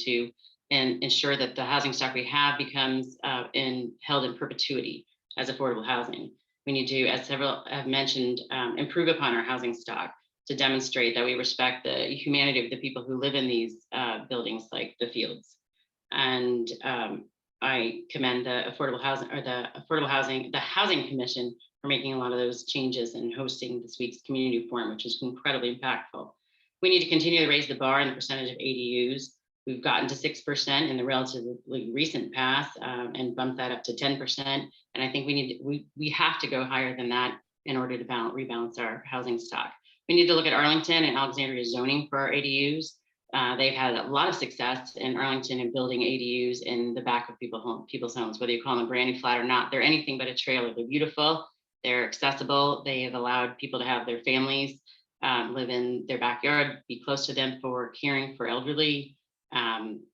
and ensure that the housing stock we have becomes held in perpetuity as affordable housing. We need to, as several have mentioned, improve upon our housing stock to demonstrate that we respect the humanity of the people who live in these buildings like the fields. And I commend the Housing Commission for making a lot of those changes and hosting this week's community forum, which is incredibly impactful. We need to continue to raise the bar in the percentage of ADUs. We've gotten to 6% in the relatively recent past and bumped that up to 10%. And I think we have to go higher than that in order to rebalance our housing stock. We need to look at Arlington and Alexandria zoning for our ADUs they've had a lot of success in Arlington in building ADUs in the back of people's homes, whether you call them a granny flat or not. They're anything but a trailer. They're beautiful. They're accessible. They have allowed people to have their families live in their backyard, be close to them for caring for elderly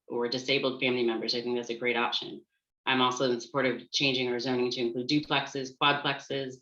or disabled family members. I think that's a great option. I'm also in support of changing our zoning to include duplexes, quadplexes,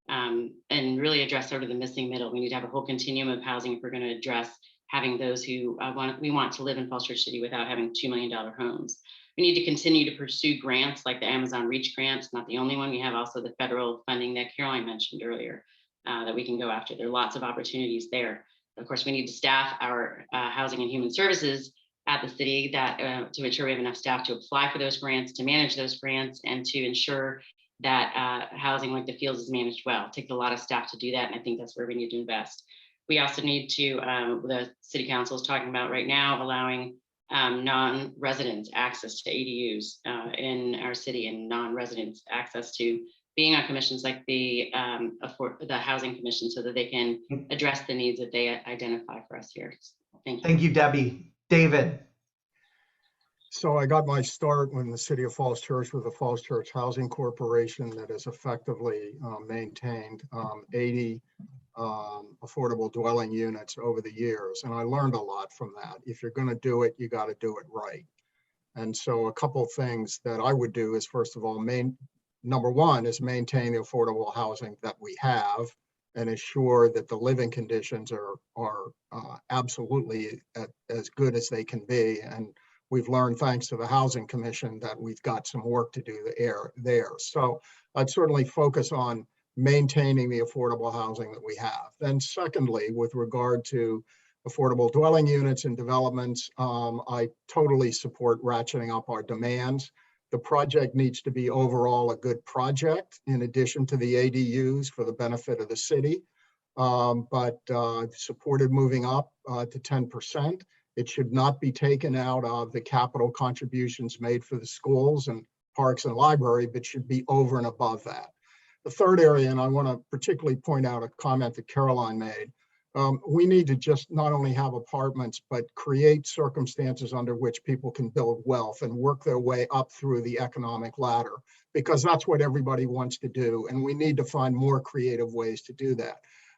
and really address sort of the missing middle. We need to have a whole continuum of housing if we're going to address having those who want to live in Falls Church City without having $2 million homes. We need to continue to pursue grants like the Amazon Reach grants, not the only one. We have also the federal funding that Caroline mentioned earlier that we can go after. There are lots of opportunities there. Of course, we need to staff our housing and human services at the city that to ensure we have enough staff to apply for those grants, to manage those grants, and to ensure that housing like the Fields is managed well. It takes a lot of staff to do that, and I think that's where we need to invest. We also need to, the city council is talking about right now, allowing non-residents access to ADUs in our city, and non-residents access to being on commissions like the housing commission, so that they can address the needs that they identify for us here. Thank you. Thank you, Debbie. David. So I got my start when the city of Falls Church with the Falls Church Housing Corporation that has effectively maintained 80 affordable dwelling units over the years. And I learned a lot from that. If you're going to do it, you got to do it right. And so a couple of things that I would do is, first of all, number one is maintain the affordable housing that we have and ensure that the living conditions are absolutely as good as they can be. And we've learned, thanks to the Housing Commission, that we've got some work to do there. So I'd certainly focus on maintaining the affordable housing that we have. Then secondly, with regard to affordable dwelling units and developments, I totally support ratcheting up our demands. The project needs to be overall a good project in addition to the ADUs for the benefit of the city, but supported moving up to 10%. It should not be taken out of the capital contributions made for the schools and parks and library, but should be over and above that. The third area, and I want to particularly point out a comment that Caroline made, we need to just not only have apartments, but create circumstances under which people can build wealth and work their way up through the economic ladder, because that's what everybody wants to do. And we need to find more creative ways to do that.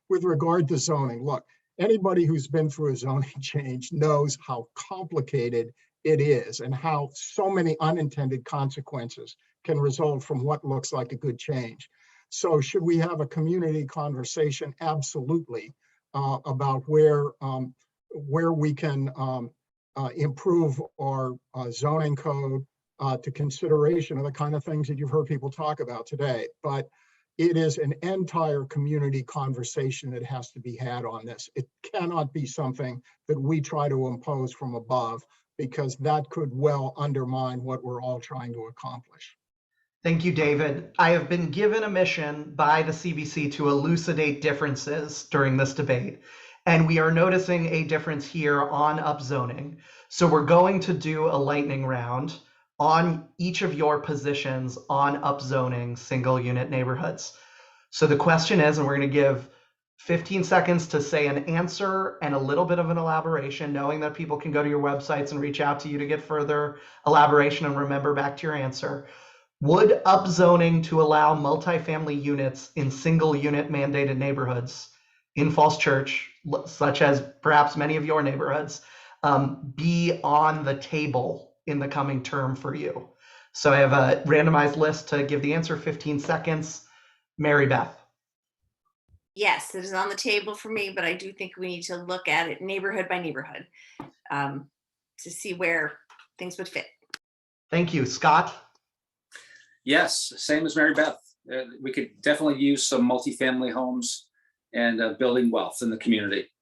With regard to zoning, look, anybody who's been through a zoning change knows how complicated it is and how so many unintended consequences can result from what looks like a good change. So should we have a community conversation? Absolutely. About where we can improve our zoning code to consideration of the kind of things that you've heard people talk about today. But it is an entire community conversation that has to be had on this. It cannot be something that we try to impose from above, because that could well undermine what we're all trying to accomplish. Thank you, David. I have been given a mission by the CBC to elucidate differences during this debate, and we are noticing a difference here on upzoning. So we're going to do a lightning round on each of your positions on upzoning single unit neighborhoods. So the question is, and we're going to give 15 seconds to say an answer and a little bit of an elaboration, knowing that people can go to your websites and reach out to you to get further elaboration and remember back to your answer. Would upzoning to allow multifamily units in single unit mandated neighborhoods in Falls Church, such as perhaps many of your neighborhoods, be on the table in the coming term for you? So I have a randomized list to give the answer, 15 seconds. Mary Beth. Yes, it is on the table for me, but I do think we need to look at it neighborhood by neighborhood to see where things would fit. Thank you. Scott? Yes, same as Mary Beth. We could definitely use some multifamily homes and building wealth in the community.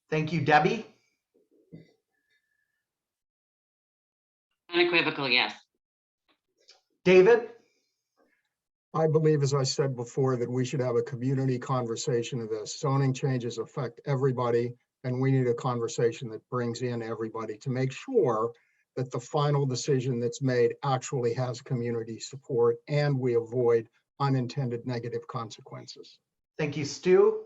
Thank you. Debbie? Unequivocal, yes. David? I believe, as I said before, that we should have a community conversation of this. Zoning changes affect everybody, and we need a conversation that brings in everybody to make sure that the final decision that's made actually has community support and we avoid unintended negative consequences. Thank you. Stu?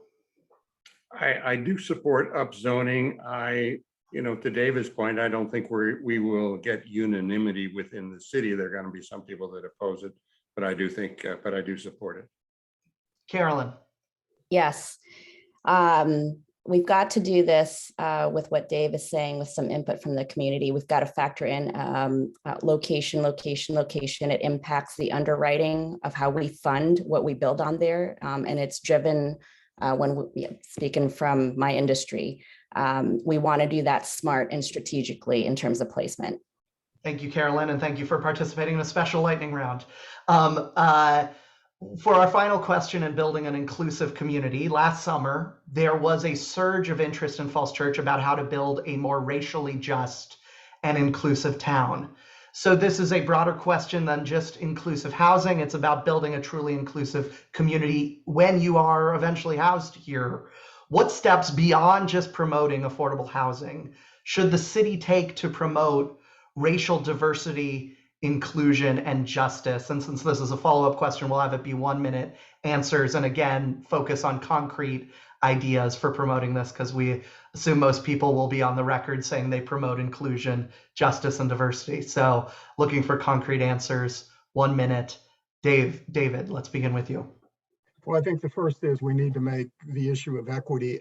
I do support upzoning. I to David's point, I don't think we will get unanimity within the city. There are going to be some people that oppose it, but I do think, but I do support it. Carolyn. Yes. We've got to do this with what Dave is saying, with some input from the community. We've got to factor in location. It impacts the underwriting of how we fund what we build on there. And it's driven, speaking from my industry, we want to do that smart and strategically in terms of placement. Thank you, Carolyn, and thank you for participating in a special lightning round. For our final question in building an inclusive community, last summer, there was a surge of interest in Falls Church about how to build a more racially just and inclusive town. So this is a broader question than just inclusive housing. It's about building a truly inclusive community when you are eventually housed here. What steps beyond just promoting affordable housing should the city take to promote racial diversity, inclusion, and justice? And since this is a follow-up question, we'll have it be 1 minute answers, and again, focus on concrete ideas for promoting this, because we assume most people will be on the record saying they promote inclusion, justice, and diversity. So looking for concrete answers, 1 minute. David, let's begin with you. Well, I think the first is we need to make the issue of equity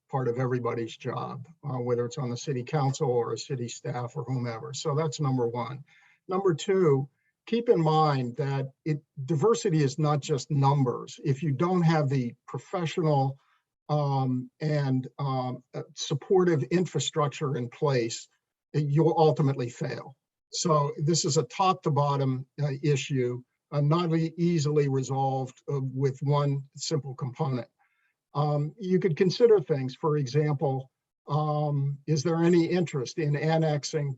part of everybody's job, whether it's on the city council or a city staff or whomever. So that's number one. Number two, keep in mind that diversity is not just numbers. If you don't have the professional and supportive infrastructure in place, you'll ultimately fail. So this is a top to bottom issue, not easily resolved with one simple component. You could consider things, for example, is there any interest in annexing,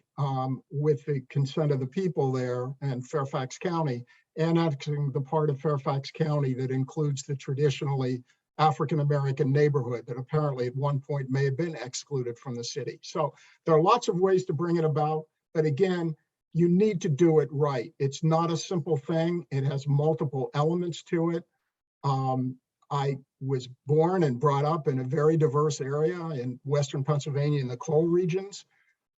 with the consent of the people there and Fairfax County, annexing the part of Fairfax County that includes the traditionally African-American neighborhood that apparently at one point may have been excluded from the city? So there are lots of ways to bring it about, but again, you need to do it right. It's not a simple thing. It has multiple elements to it. I was born and brought up in a very diverse area in Western Pennsylvania in the coal regions.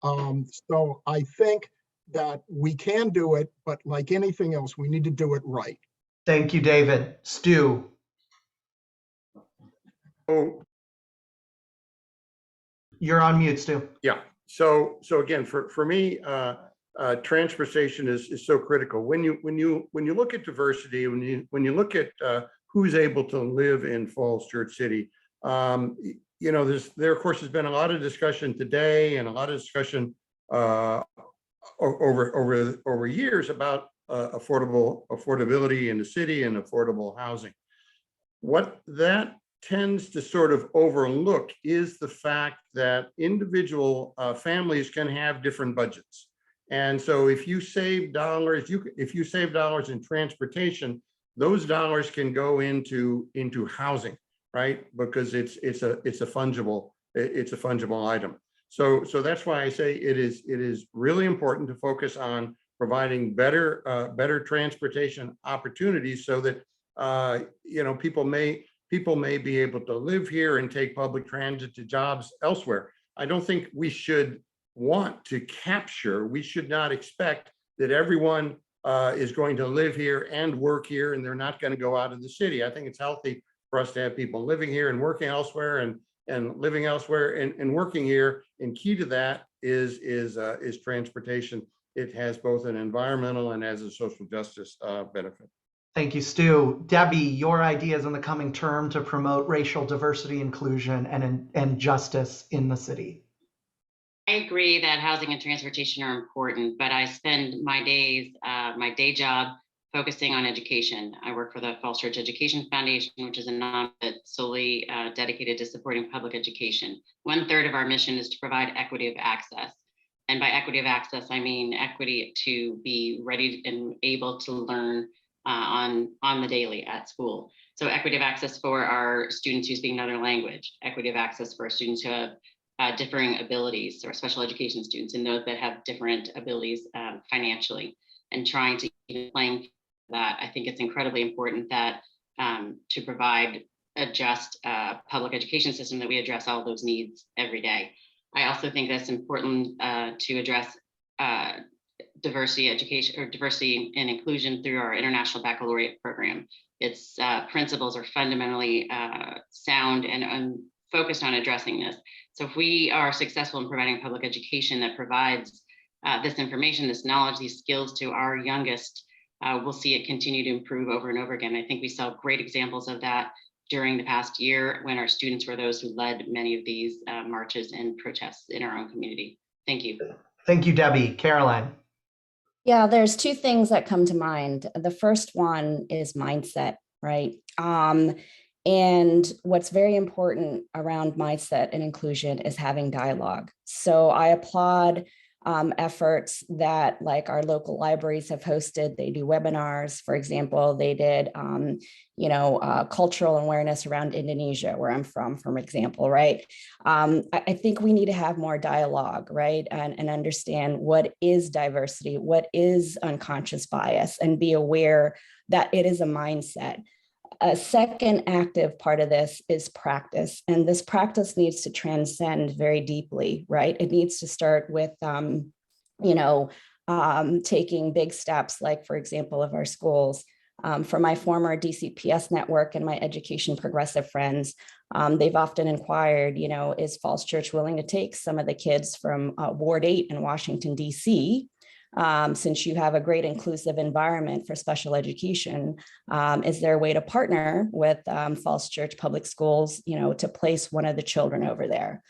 So I think that we can do it, but like anything else, we need to do it right. Thank you, David. Stu. Oh, You're on mute, Stu. yeah. So again, for me, transportation is so critical. When you look at diversity, when you look at who's able to live in Falls Church City, there of course has been a lot of discussion today and a lot of discussion over years about affordability in the city and affordable housing. What that tends to sort of overlook is the fact that individual families can have different budgets. And so if you save dollars, if you save dollars in transportation, those dollars can go into housing, right? Because it's a fungible item. So that's why I say it is really important to focus on providing better transportation opportunities so that people may be able to live here and take public transit to jobs elsewhere. I don't think we should want to capture. We should not expect that everyone is going to live here and work here, and they're not going to go out of the city. I think it's healthy for us to have people living here and working elsewhere, and living elsewhere and working here. And key to that is transportation. It has both an environmental and as a social justice benefit. Thank you, Stu. Debbie, your ideas in the coming term to promote racial diversity, inclusion, and justice in the city. I agree that housing and transportation are important, but I spend my days, my day job, focusing on education. I work for the Falls Church Education Foundation, which is a nonprofit solely dedicated to supporting public education. 1/3 of our mission is to provide equity of access. And by equity of access, I mean equity to be ready and able to learn on the daily at school. So equity of access for our students who speak another language, equity of access for our students who have differing abilities, or special education students, and those that have different abilities financially, and trying to even playing that. I think it's incredibly important that to provide a just public education system, that we address all those needs every day. I also think that's important to address diversity education or diversity and inclusion through our International Baccalaureate program. Its principles are fundamentally sound and focused on addressing this. So if we are successful in providing public education that provides this information, this knowledge, these skills to our youngest, we'll see it continue to improve over and over again. I think we saw great examples of that during the past year when our students were those who led many of these marches and protests in our own community. Thank you. Thank you, Debbie. Caroline. Yeah, there's two things that come to mind. The first one is mindset, right? And what's very important around mindset and inclusion is having dialogue. So I applaud efforts that like our local libraries have hosted. They do webinars. For example, they did, cultural awareness around Indonesia, where I'm from, for example, right? I think we need to have more dialogue, right? And understand what is diversity, what is unconscious bias, and be aware that it is a mindset. A second active part of this is practice, and this practice needs to transcend very deeply, right? It needs to start with, taking big steps, like, for example, of our schools. For my former DCPS network and my education progressive friends, they've often inquired, is Falls Church willing to take some of the kids from Ward 8 in Washington, D.C., since you have a great inclusive environment for special education? Is there a way to partner with Falls Church Public Schools, to place one of the children over there?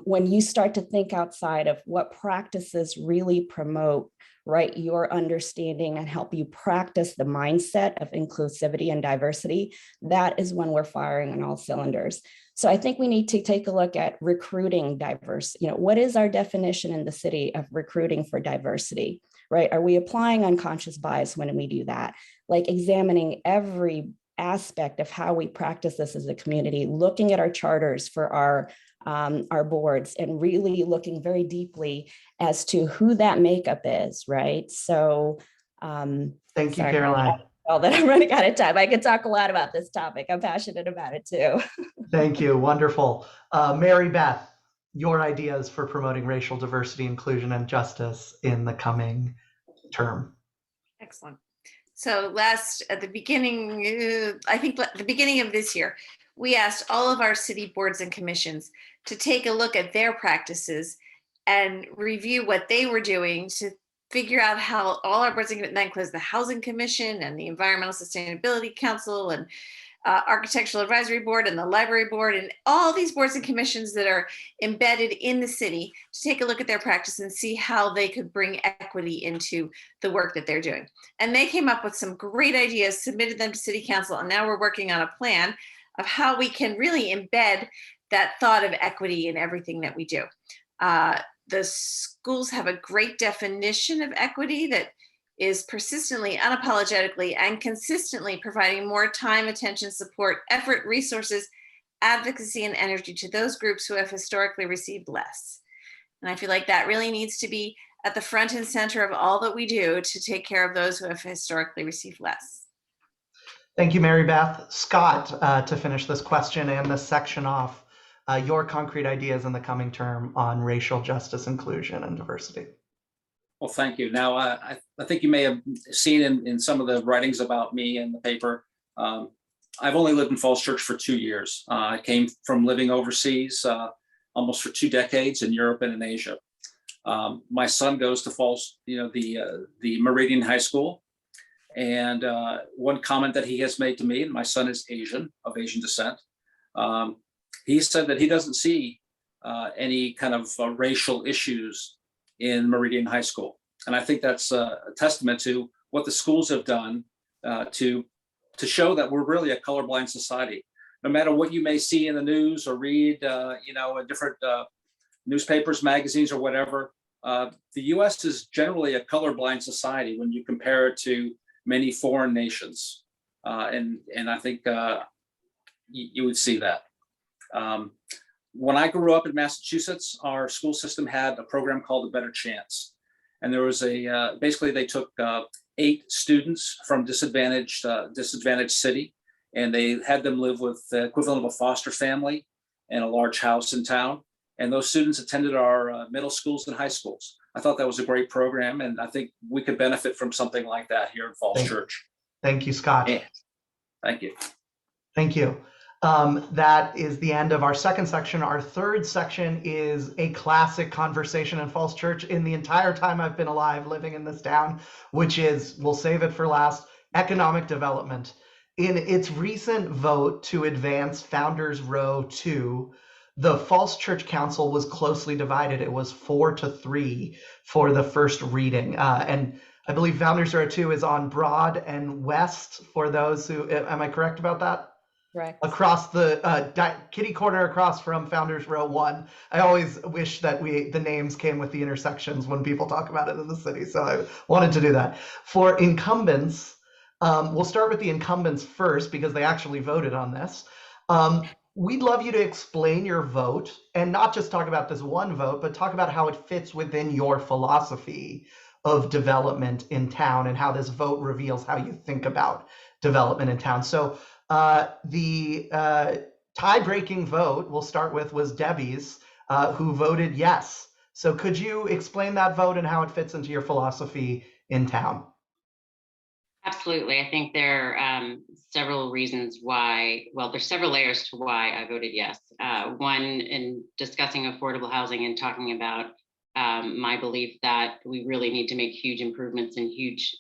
When you start to think outside of what practices really promote, right, your understanding and help you practice the mindset of inclusivity and diversity, that is when we're firing on all cylinders. So I think we need to take a look at recruiting diverse. What is our definition in the city of recruiting for diversity, right? Are we applying unconscious bias when we do that? Like examining every aspect of how we practice this as a community, looking at our charters for our boards, and really looking very deeply as to who that makeup is, right? So, thank you, Caroline. That I'm running out of time. I could talk a lot about this topic. I'm passionate about it too. Thank you. Wonderful. Mary Beth, your ideas for promoting racial diversity, inclusion, and justice in the coming term. Excellent. So at the beginning, I think at the beginning of this year, we asked all of our city boards and commissions to take a look at their practices and review what they were doing to figure out how all our boards, that includes the Housing Commission and the Environmental Sustainability Council and Architectural Advisory Board and the Library Board and all these boards and commissions that are embedded in the city, to take a look at their practice and see how they could bring equity into the work that they're doing. And they came up with some great ideas, submitted them to City Council, and now we're working on a plan of how we can really embed that thought of equity in everything that we do. The schools have a great definition of equity that is persistently, unapologetically, and consistently providing more time, attention, support, effort, resources, advocacy, and energy to those groups who have historically received less. And I feel like that really needs to be at the front and center of all that we do to take care of those who have historically received less. Thank you, Mary Beth. Scott, to finish this question and this section off, your concrete ideas in the coming term on racial justice, inclusion, and diversity. Well, thank you. Now, I think you may have seen in some of the writings about me in the paper, I've only lived in Falls Church for 2 years. I came from living overseas almost for 2 decades in Europe and in Asia. My son goes to Falls, the Meridian High School. And one comment that he has made to me, and my son is Asian, of Asian descent, he said that he doesn't see any kind of racial issues in Meridian High School. And I think that's a testament to what the schools have done to show that we're really a colorblind society. No matter what you may see in the news or read, in different newspapers, magazines, or whatever, the US is generally a colorblind society when you compare it to many foreign nations. And I think you would see that. When I grew up in Massachusetts, our school system had a program called A Better Chance. And there was basically they took 8 students from disadvantaged city, and they had them live with the equivalent of a foster family in a large house in town. and those students attended our middle schools and high schools. I thought that was a great program, and I think we could benefit from something like that here in Falls Church. Thank you, Scott. Yeah. Thank you. Thank you. That is the end of our second section. Our third section is a classic conversation in Falls Church in the entire time I've been alive living in this town, which is, we'll save it for last, economic development. In its recent vote to advance Founders Row 2, the Falls Church Council was closely divided. It was 4-3 for the first reading. And I believe Founders Row 2 is on Broad and West for those who, am I correct about that? Correct. Across the kitty corner across from Founders Row 1. I always wish that the names came with the intersections when people talk about it in the city. So I wanted to do that. For incumbents, we'll start with the incumbents first because they actually voted on this. We'd love you to explain your vote and not just talk about this one vote, but talk about how it fits within your philosophy of development in town and how this vote reveals how you think about development in town. So the tie-breaking vote we'll start with was Debbie's, who voted yes. So could you explain that vote and how it fits into your philosophy in town? Absolutely. I think there are several reasons why, well, there's several layers to why I voted yes. One, in discussing affordable housing and talking about my belief that we really need to make huge improvements and huge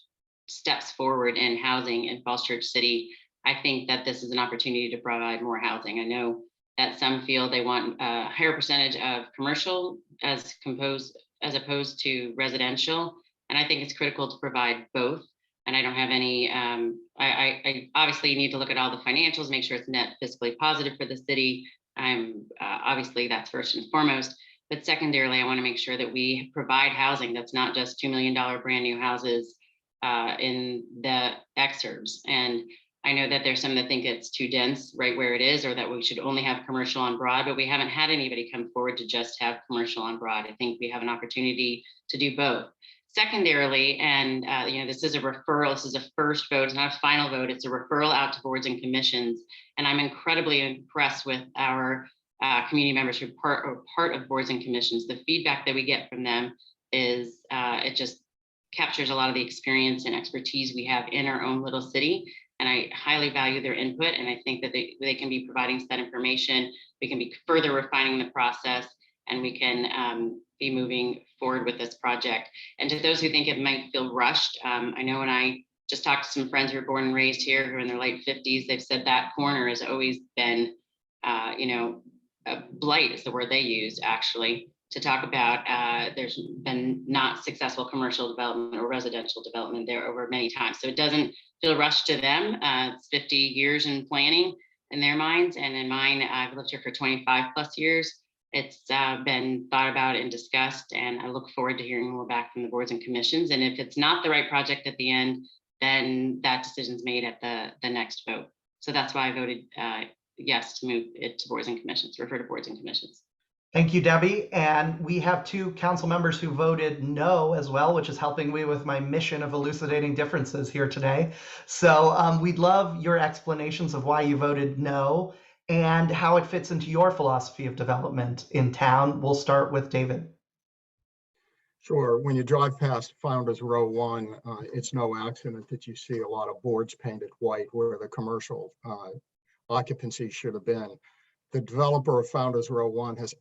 steps forward in housing in Falls Church City. I think that this is an opportunity to provide more housing. I know that some feel they want a higher percentage of commercial as opposed to residential. And I think it's critical to provide both. And I don't have any, I obviously need to look at all the financials, make sure it's net fiscally positive for the city. Obviously that's first and foremost, but secondarily, I want to make sure that we provide housing that's not just $2 million brand new houses in the exurbs. And I know that there's some that think it's too dense right where it is, or that we should only have commercial on Broad, but we haven't had anybody come forward to just have commercial on Broad. I think we have an opportunity to do both. Secondarily, and this is a referral, this is a first vote, it's not a final vote, it's a referral out to boards and commissions. And I'm incredibly impressed with our community members who are part of boards and commissions. The feedback that we get from them is, it just captures a lot of the experience and expertise we have in our own little city. And I highly value their input. And I think that they can be providing us that information. We can be further refining the process, and we can be moving forward with this project. And to those who think it might feel rushed, I know when I just talked to some friends who were born and raised here who are in their late 50s, they've said that corner has always been, blight is the word they use actually, to talk about there's been not successful commercial development or residential development there over many times. So it doesn't feel rushed to them. It's 50 years in planning in their minds. And in mine, I've lived here for 25 plus years. It's been thought about and discussed, and I look forward to hearing more back from the boards and commissions. And if it's not the right project at the end, then that decision's made at the next vote. So that's why I voted yes to move it to boards and commissions, refer to boards and commissions. Thank you, Debbie. And we have 2 council members who voted no as well, which is helping me with my mission of elucidating differences here today. So we'd love your explanations of why you voted no and how it fits into your philosophy of development in town. We'll start with David. Sure. When you drive past Founders Row 1, it's no accident that you see a lot of boards painted white where the commercial occupancy should have been. The developer of Founders Row 1 has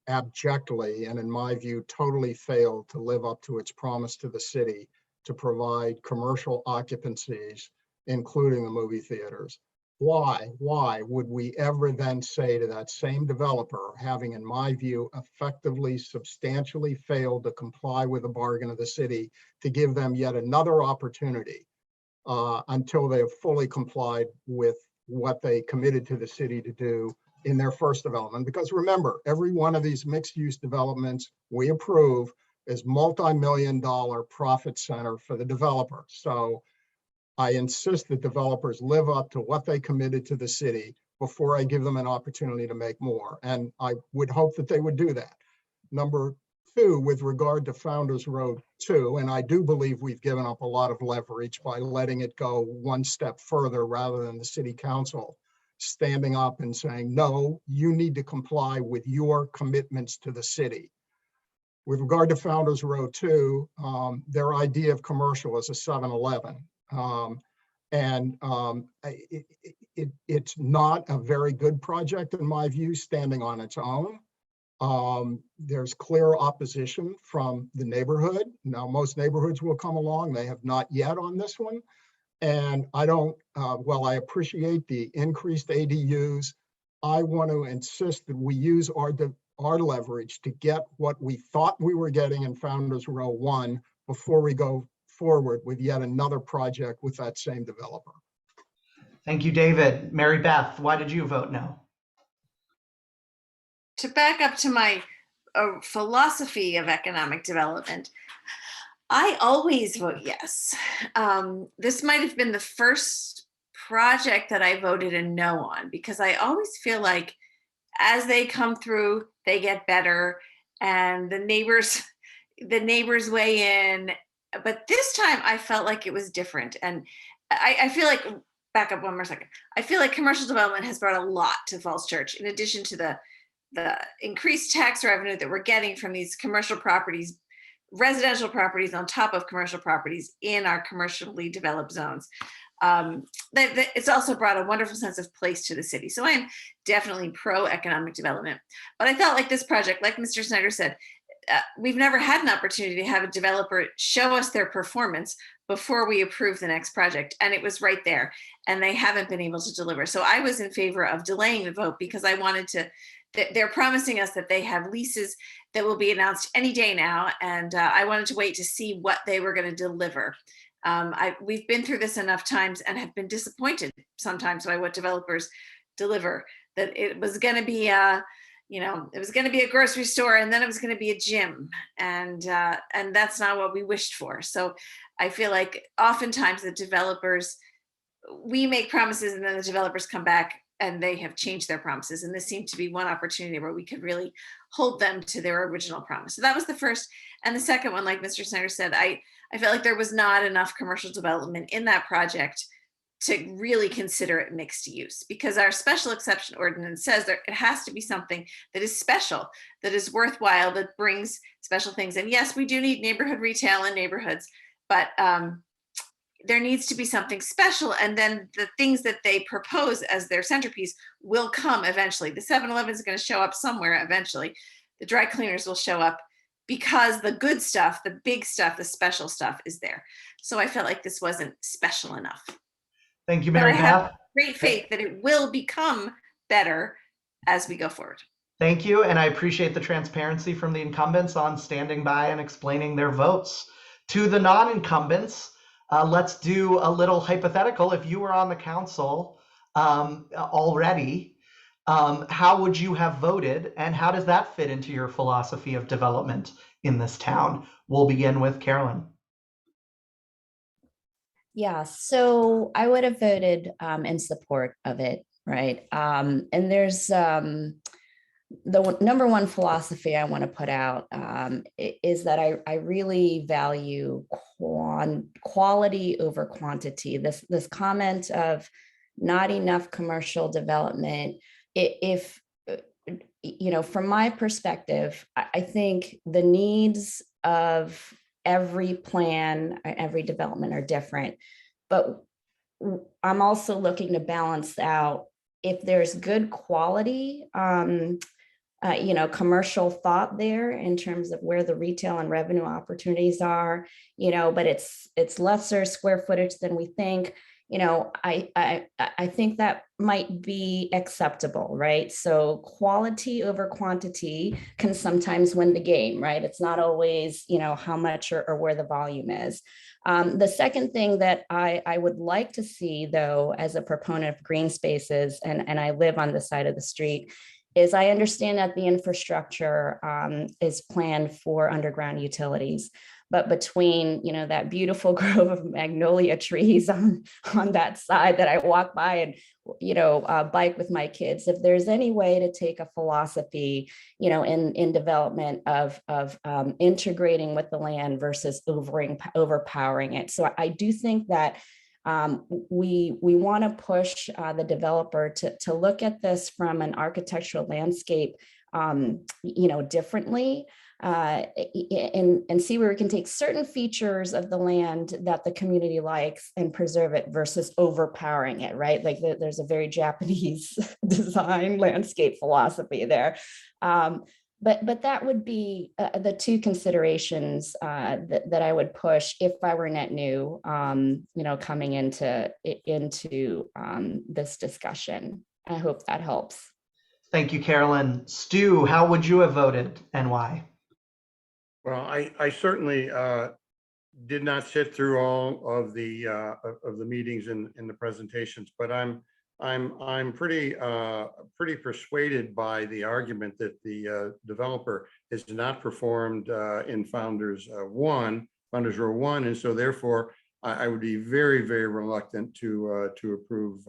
abjectly, and in my view, totally failed to live up to its promise to the city to provide commercial occupancies, including the movie theaters. Why would we ever then say to that same developer, having, in my view, effectively, substantially failed to comply with the bargain of the city, to give them yet another opportunity until they have fully complied with what they committed to the city to do in their first development? Because remember, every one of these mixed-use developments we approve is multi-million-dollar profit center for the developer. So I insist that developers live up to what they committed to the city before I give them an opportunity to make more. And I would hope that they would do that. Number 2, with regard to Founders Row 2, and I do believe we've given up a lot of leverage by letting it go one step further rather than the city council standing up and saying, no, you need to comply with your commitments to the city. With regard to Founders Row 2, their idea of commercial is a 7-Eleven. It's not a very good project in my view, standing on its own. There's clear opposition from the neighborhood. Now, most neighborhoods will come along. They have not yet on this one. And I don't, while I appreciate the increased ADUs, I want to insist that we use our leverage to get what we thought we were getting in Founders Row 1 before we go forward with yet another project with that same developer. Thank you, David. Mary Beth, why did you vote no? To back up to my philosophy of economic development, I always vote yes. This might have been the first project that I voted a no on, because I always feel like as they come through, they get better, and the neighbors weigh in. But this time I felt like it was different. And I feel like, back up one more second, I feel like commercial development has brought a lot to Falls Church, in addition to the increased tax revenue that we're getting from these commercial properties, residential properties on top of commercial properties in our commercially developed zones. It's also brought a wonderful sense of place to the city. So I am definitely pro economic development. But I felt like this project, like Mr. Snyder said, we've never had an opportunity to have a developer show us their performance before we approve the next project. And it was right there. And they haven't been able to deliver. So I was in favor of delaying the vote, because I wanted to, they're promising us that they have leases that will be announced any day now. And I wanted to wait to see what they were going to deliver. We've been through this enough times and have been disappointed sometimes by what developers deliver, that it was going to be it was going to be a grocery store, and then it was going to be a gym, and that's not what we wished for. So I feel like oftentimes the developers, we make promises and then the developers come back and they have changed their promises. And this seemed to be one opportunity where we could really hold them to their original promise. So that was the first. And the second one, like Mr. Snyder said, I felt like there was not enough commercial development in that project to really consider it mixed use, because our special exception ordinance says that it has to be something that is special, that is worthwhile, that brings special things. And yes, we do need neighborhood retail in neighborhoods, but there needs to be something special. And then the things that they propose as their centerpiece will come eventually. The 7-Eleven is going to show up somewhere eventually. The dry cleaners will show up, because the good stuff, the big stuff, the special stuff is there. So I felt like this wasn't special enough. Thank you, But Mary I have Beth. great faith that it will become better as we go forward. Thank you, and I appreciate the transparency from the incumbents on standing by and explaining their votes. To the non-incumbents, let's do a little hypothetical. If you were on the council already, how would you have voted, and how does that fit into your philosophy of development in this town? We'll begin with Carolyn. Yeah, so I would have voted in support of it, right? And there's the number one philosophy I want to put out is that I really value quality over quantity. This comment of not enough commercial development, if from my perspective, I think the needs of every plan, every development are different, but I'm also looking to balance out if there's good quality, commercial thought there in terms of where the retail and revenue opportunities are, but it's lesser square footage than we think. I think that might be acceptable, right? So quality over quantity can sometimes win the game, right? It's not always, how much or where the volume is. The second thing that I would like to see, though, as a proponent of green spaces, and I live on the side of the street, is I understand that the infrastructure is planned for underground utilities. But between, that beautiful grove of magnolia trees on that side that I walk by and, bike with my kids, if there's any way to take a philosophy, in development of integrating with the land versus overpowering it. So I do think that We want to push the developer to look at this from an architectural landscape, differently, and see where we can take certain features of the land that the community likes and preserve it versus overpowering it, right? Like there's a very Japanese design landscape philosophy there. But that would be the two considerations that I would push if I were net new, coming into this discussion. I hope that helps. Thank you, Carolyn. Stu, how would you have voted and why? Well, I certainly did not sit through all of the meetings and the presentations, but I'm pretty persuaded by the argument that the developer has not performed in Founders Row 1, and so therefore I would be very, very reluctant to approve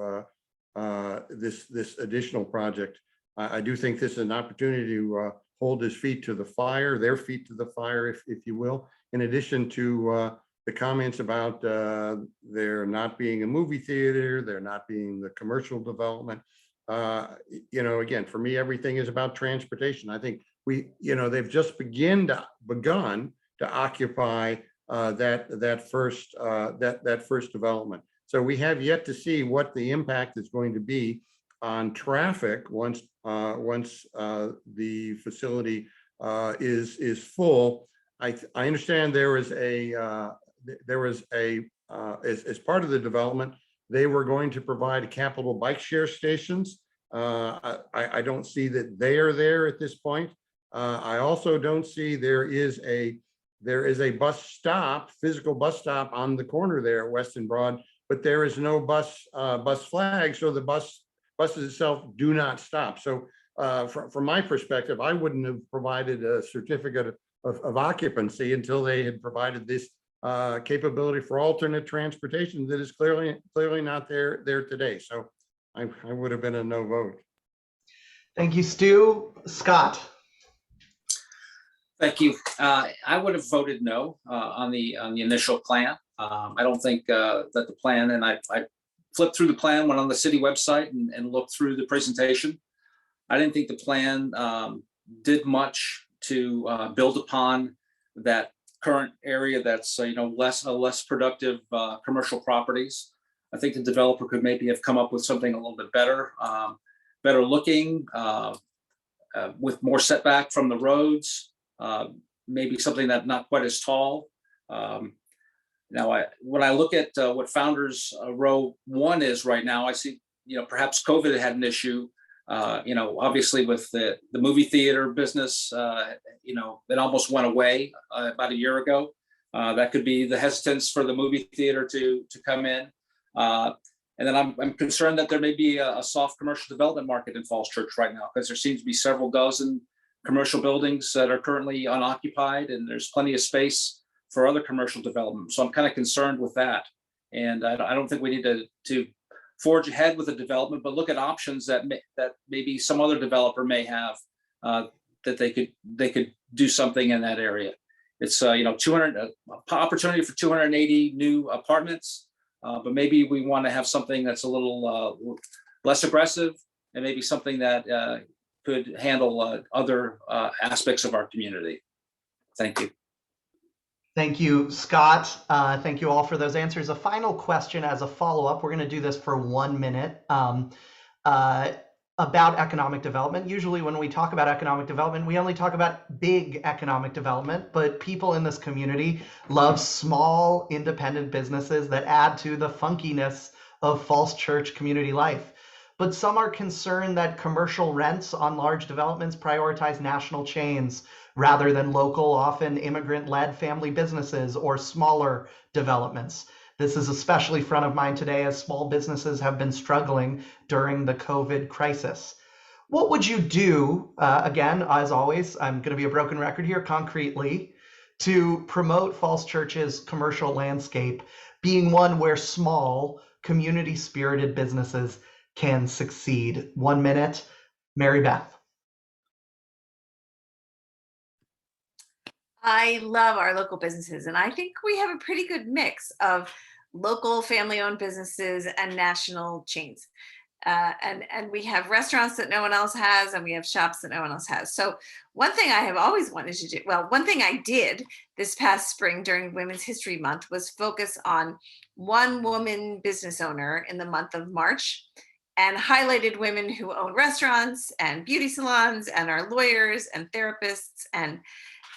this additional project. I do think this is an opportunity to hold his feet to the fire, their feet to the fire, if you will, in addition to the comments about there not being a movie theater, there not being the commercial development. Again, for me, everything is about transportation. I think they've just begun to occupy that first development. So we have yet to see what the impact is going to be on traffic once the facility is full. I understand there was as part of the development, they were going to provide capital bike share stations. I don't see that they are there at this point. I also don't see there is a physical bus stop on the corner there at West and Broad, but there is no bus flag, so the buses itself do not stop. So from my perspective, I wouldn't have provided a certificate of occupancy until they had provided this capability for alternate transportation that is clearly not there today. So I would have been a no vote. Thank you, Stu. Scott. Thank you. I would have voted no on the initial plan. I don't think that the plan, and I flipped through the plan, went on the city website and looked through the presentation. I didn't think the plan did much to build upon that current area that's less productive commercial properties. I think the developer could maybe have come up with something a little bit better looking, with more setback from the roads, maybe something that not quite as tall. Now, when I look at what Founders Row 1 is right now, I see, perhaps COVID had an issue. Obviously with the movie theater business, it almost went away about a year ago. That could be the hesitance for the movie theater to come in. And then I'm concerned that there may be a soft commercial development market in Falls Church right now, because there seems to be several dozen commercial buildings that are currently unoccupied, and there's plenty of space for other commercial development. So I'm kind of concerned with that. And I don't think we need to forge ahead with the development, but look at options that maybe some other developer may have, that they could do something in that area. It's 200 opportunity for 280 new apartments, but maybe we want to have something that's a little less aggressive, and maybe something that could handle other aspects of our community. Thank you. Thank you, Scott. Thank you all for those answers. A final question as a follow-up. We're going to do this for 1 minute about economic development. Usually when we talk about economic development, we only talk about big economic development, but people in this community love small independent businesses that add to the funkiness of Falls Church community life. But some are concerned that commercial rents on large developments prioritize national chains rather than local, often immigrant-led family businesses or smaller developments. This is especially front of mind today as small businesses have been struggling during the COVID crisis. What would you do, again, as always, I'm going to be a broken record here, concretely, to promote Falls Church's commercial landscape being one where small, community-spirited businesses can succeed? 1 minute, Mary Beth. I love our local businesses, and I think we have a pretty good mix of local family-owned businesses and national chains. And we have restaurants that no one else has, and we have shops that no one else has. So one thing I have always wanted to do, well, one thing I did this past spring during Women's History Month was focus on one woman business owner in the month of March, and highlighted women who own restaurants and beauty salons and are lawyers and therapists and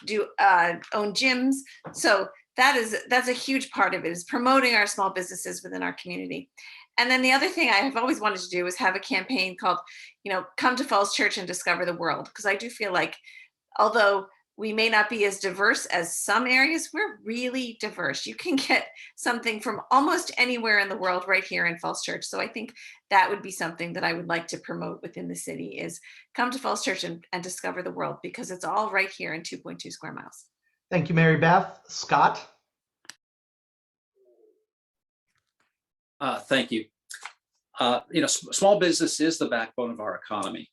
do own gyms. So that's a huge part of it, is promoting our small businesses within our community. And then the other thing I have always wanted to do is have a campaign called, Come to Falls Church and Discover the World. Because I do feel like, although we may not be as diverse as some areas, we're really diverse. You can get something from almost anywhere in the world right here in Falls Church. So I think that would be something that I would like to promote within the city, is come to Falls Church and discover the world, because it's all right here in 2.2 square miles. Thank you, Mary Beth. Scott? Thank you. Small business is the backbone of our economy,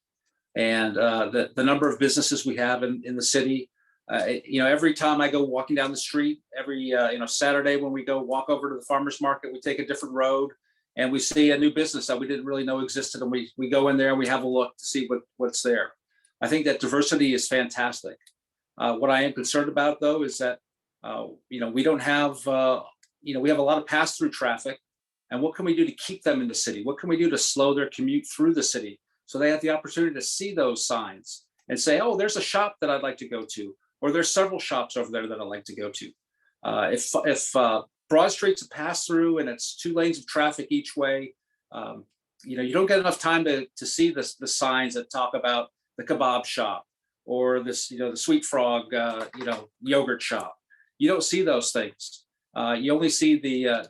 and the number of businesses we have in the city. Every time I go walking down the street, every Saturday when we go walk over to the farmers market, we take a different road and we see a new business that we didn't really know existed, and we go in there and we have a look to see what's there. I think that diversity is fantastic. What I am concerned about, though, is that we don't have we have a lot of pass-through traffic. And what can we do to keep them in the city? What can we do to slow their commute through the city so they have the opportunity to see those signs and say, oh, there's a shop that I'd like to go to, or there's several shops over there that I'd like to go to. If Broad Street's a pass through and it's 2 lanes of traffic each way, you don't get enough time to see the signs that talk about the kebab shop or this, the Sweet Frog, yogurt shop. You don't see those things. You only see the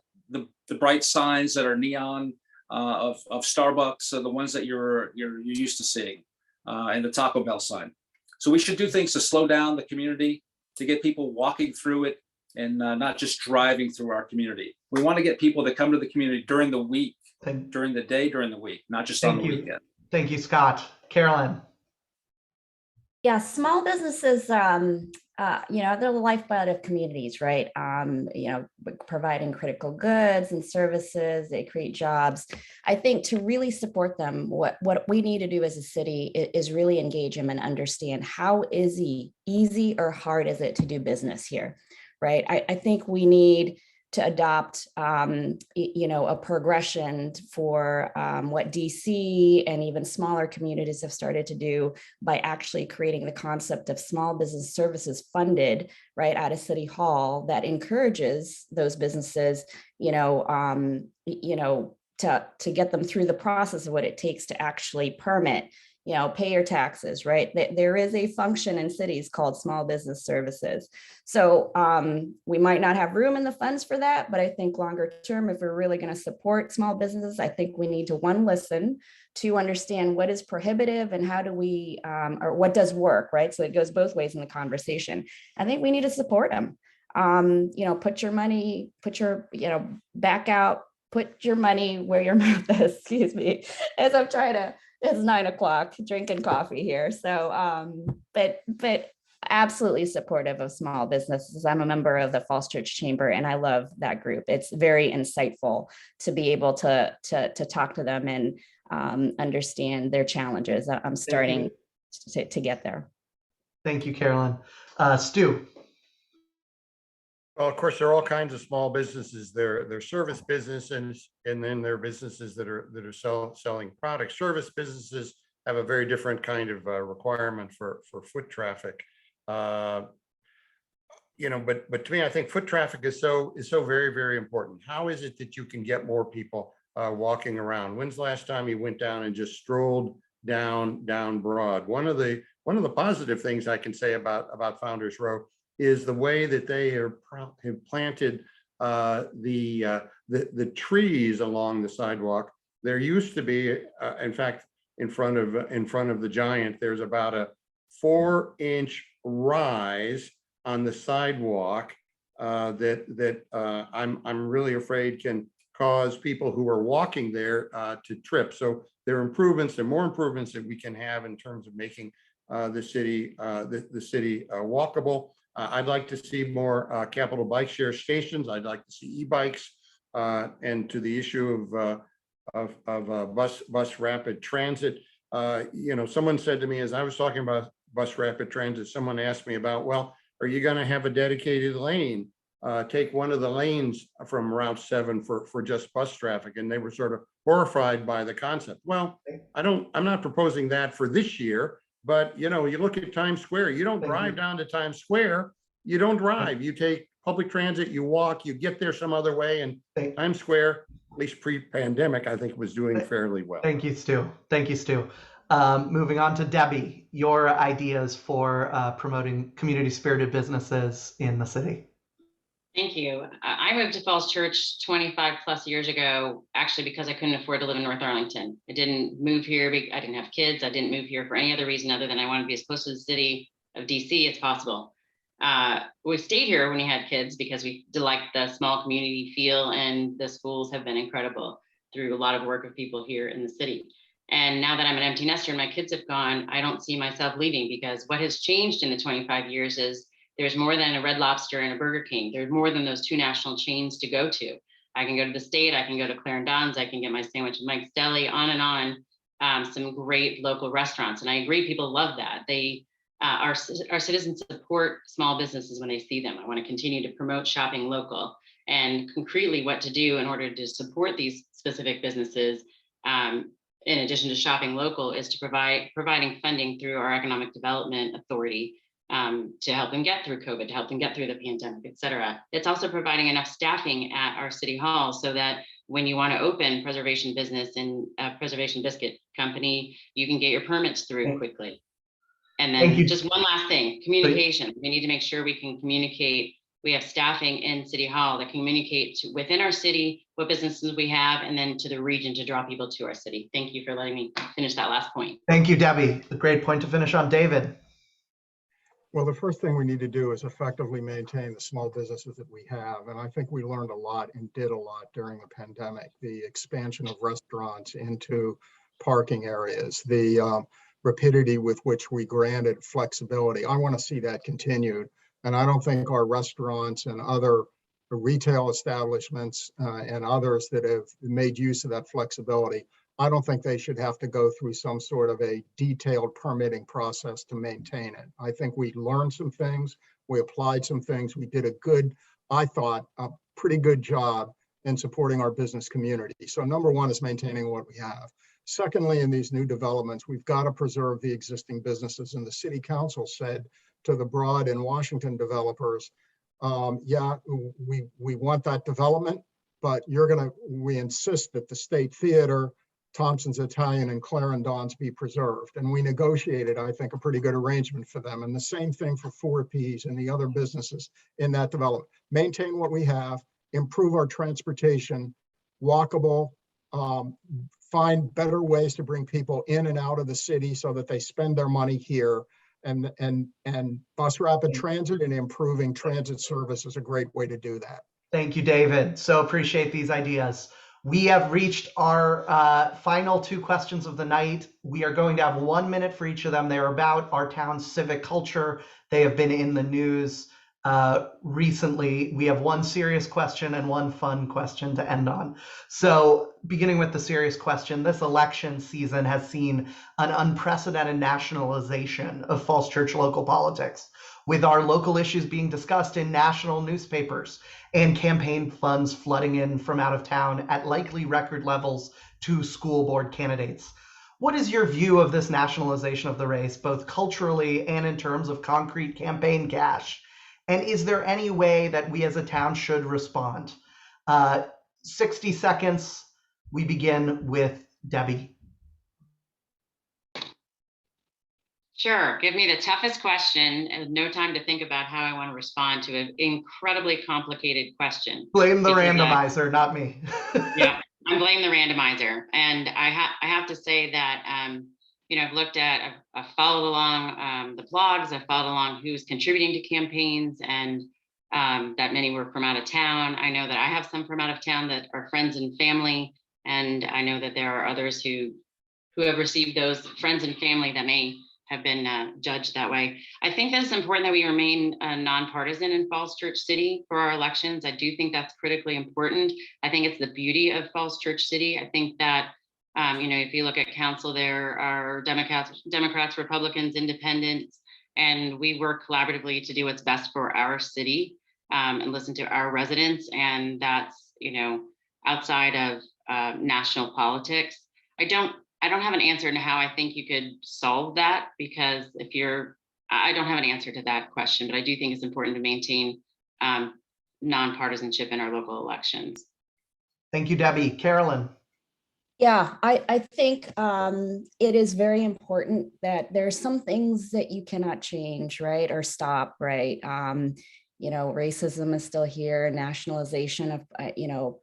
bright signs that are neon of Starbucks, the ones that you're used to seeing, and the Taco Bell sign. So we should do things to slow down the community, to get people walking through it and not just driving through our community. We want to get people to come to the community during the week, during the day, during the week, not just on the weekend. Thank you, Scott. Carolyn? Yeah, small businesses, they're the lifeblood of communities, right? Providing critical goods and services, they create jobs. I think to really support them, what we need to do as a city is really engage them and understand how easy or hard is it to do business here, right? I think we need to adopt, a progression for what DC and even smaller communities have started to do by actually creating the concept of small business services funded right out of City Hall that encourages those businesses, to get them through the process of what it takes to actually permit, pay your taxes, right? There is a function in cities called small business services. So we might not have room in the funds for that, but I think longer term, if we're really going to support small businesses, I think we need to listen to understand what is prohibitive and how do we, or what does work, right? So it goes both ways in the conversation. I think we need to support them. Put your money, back out, put your money where your mouth is, excuse me, as I'm trying to, it's 9 o'clock, drinking coffee here. So, but absolutely supportive of small businesses. I'm a member of the Falls Church Chamber, and I love that group. It's very insightful to be able to talk to them and understand their challenges. I'm starting to get there. Thank you, Carolyn. Stu. Well, of course, there are all kinds of small businesses. They're service businesses, and then there are businesses that are selling products. Service businesses have a very different kind of requirement for foot traffic. But to me, I think foot traffic is so very, very important. How is it that you can get more people walking around? When's the last time you went down and just strolled down Broad? One of the positive things I can say about Founders Row is the way that they have planted the trees along the sidewalk. There used to be, in fact, in front of the Giant, there's about a 4-inch rise on the sidewalk that I'm really afraid can cause people who are walking there to trip. So there are improvements, there are more improvements that we can have in terms of making the city walkable. I'd like to see more capital bike share stations. I'd like to see e-bikes And to the issue of bus rapid transit, someone said to me as I was talking about bus rapid transit, someone asked me about, well, are you going to have a dedicated lane? Take one of the lanes from Route 7 for just bus traffic, and they were sort of horrified by the concept. Well, I'm not proposing that for this year, but you look at Times Square, you don't drive down to Times Square, you don't drive, you take public transit, you walk, you get there some other way, and Times Square, at least pre-pandemic, I think was doing fairly well. Thank you, Stu. Thank you, Stu. Moving on to Debbie, your ideas for promoting community-spirited businesses in the city. Thank you. I moved to Falls Church 25 plus years ago, actually because I couldn't afford to live in North Arlington. I didn't move here. I didn't have kids. I didn't move here for any other reason other than I wanted to be as close to the city of DC as possible. We stayed here when we had kids because we liked the small community feel, and the schools have been incredible through a lot of work of people here in the city. And now that I'm an empty nester and my kids have gone, I don't see myself leaving, because what has changed in the 25 years is there's more than a Red Lobster and a Burger King. There's more than those two national chains to go to. I can go to the State, I can go to Clarendon's, I can get my sandwich at Mike's Deli, on and on. Some great local restaurants. And I agree, people love that. Our citizens support small businesses when they see them. I want to continue to promote shopping local, and concretely what to do in order to support these specific businesses, in addition to shopping local, is to providing funding through our Economic Development Authority, to help them get through COVID, to help them get through the pandemic, et cetera. It's also providing enough staffing at our city hall so that when you want to open preservation business and a preservation biscuit company, you can get your permits through quickly. And then just one last thing, communication. We need to make sure we can communicate. We have staffing in City Hall that communicate within our city what businesses we have, and then to the region to draw people to our city. Thank you for letting me finish that last point. Thank you, Debbie. A great point to finish on. David. Well, the first thing we need to do is effectively maintain the small businesses that we have. And I think we learned a lot and did a lot during the pandemic. The expansion of restaurants into parking areas, the rapidity with which we granted flexibility. I want to see that continued. And I don't think our restaurants and other retail establishments and others that have made use of that flexibility, I don't think they should have to go through some sort of a detailed permitting process to maintain it. I think we learned some things, we applied some things, we did I thought, a pretty good job in supporting our business community. So number one is maintaining what we have. Secondly, in these new developments, we've got to preserve the existing businesses. And the city council said to the Broad and Washington developers, yeah, we want that development, but we insist that the State Theater, Thompson's Italian, and Clarendon's be preserved. And we negotiated, I think, a pretty good arrangement for them. And the same thing for 4Ps and the other businesses in that development. Maintain what we have, improve our transportation, walkable, find better ways to bring people in and out of the city so that they spend their money here. And bus rapid transit and improving transit service is a great way to do that. Thank you, David. So appreciate these ideas. We have reached our final two questions of the night. We are going to have 1 minute for each of them. They're about our town's civic culture. They have been in the news recently. We have one serious question and one fun question to end on. So beginning with the serious question, this election season has seen an unprecedented nationalization of Falls Church local politics, with our local issues being discussed in national newspapers and campaign funds flooding in from out of town at likely record levels to school board candidates. What is your view of this nationalization of the race, both culturally and in terms of concrete campaign cash? And is there any way that we as a town should respond? 60 seconds. We begin with Debbie. Sure. Give me the toughest question and no time to think about how I want to respond to an incredibly complicated question. Blame the randomizer, not me. Yeah, I'm blaming the randomizer. And I have to say that, I've looked at, I've followed along the blogs, I've followed along who's contributing to campaigns, and that many were from out of town. I know that I have some from out of town that are friends and family. And I know that there are others who have received those friends and family that may have been judged that way. I think that it's important that we remain nonpartisan in Falls Church City for our elections. I do think that's critically important. I think it's the beauty of Falls Church City. I think that if you look at council, there are Democrats, Republicans, independents, and we work collaboratively to do what's best for our city and listen to our residents. And that's, outside of national politics. I don't have an answer to how I think you could solve that, because I don't have an answer to that question, but I do think it's important to maintain nonpartisanship in our local elections. Thank you, Debbie. Carolyn. Yeah, I think it is very important that there's some things that you cannot change, right, or stop, right? Racism is still here, nationalization of,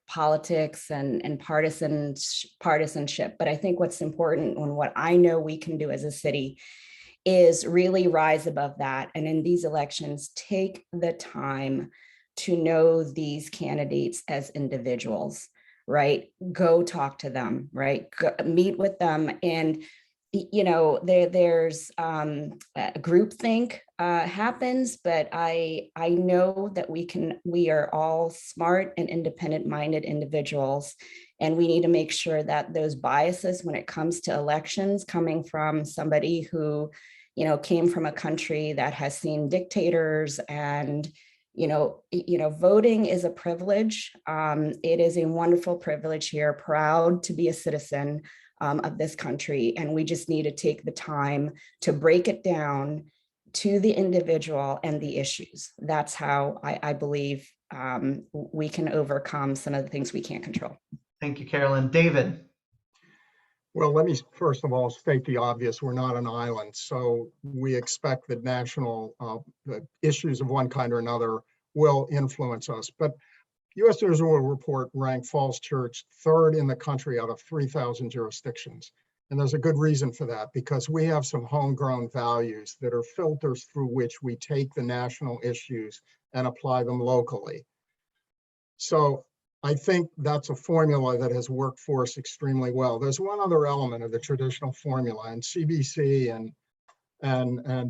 politics and partisanship. But I think what's important and what I know we can do as a city is really rise above that. And in these elections, take the time to know these candidates as individuals, right? Go talk to them, right? Meet with them. And, there's groupthink happens, but I know that we are all smart and independent minded individuals. And we need to make sure that those biases when it comes to elections, coming from somebody who, came from a country that has seen dictators and voting is a privilege. It is a wonderful privilege here, proud to be a citizen of this country. And we just need to take the time to break it down to the individual and the issues. That's how I believe we can overcome some of the things we can't control. Thank you, Carolyn. David. Well, let me first of all state the obvious. We're not an island, so we expect that national issues of one kind or another will influence us. But U.S. News and World Report ranked Falls Church 3rd in the country out of 3,000 jurisdictions. And there's a good reason for that, because we have some homegrown values that are filters through which we take the national issues and apply them locally. So I think that's a formula that has worked for us extremely well. There's one other element of the traditional formula, and CBC and